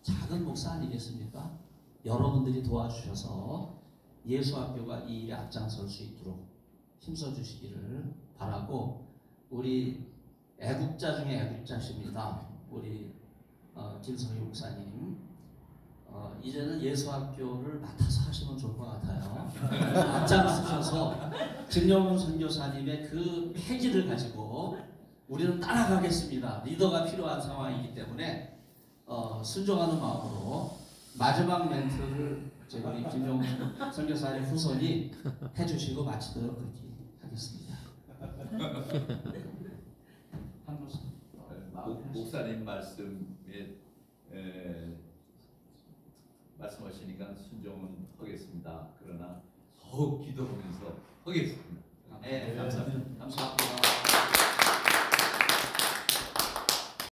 작은 목사 아니겠습니까? 여러분들이 도와주셔서 예수학교가 이 일에 앞장설 수 있도록 힘써주시기를 바라고 우리 애국자 중에 애국자십니다. 우리 김성희 목사님 이제는 예수학교를 맡아서 하시면 좋을 것 같아요. 앞장서셔서 김영훈 선교사님의 그 패기를 가지고 우리는 따라가겠습니다. 리더가 필요한 상황이기 때문에 순종하는 마음으로 마지막 멘트를 우리 김영훈 선교사님 후손이 해주시고 마치도록 그렇게 하겠습니다. 목사님 말씀에 말씀하시니까 순종은 하겠습니다. 그러나 더욱 기도하면서 하겠습니다. 네, 감사합니다. 감사합니다.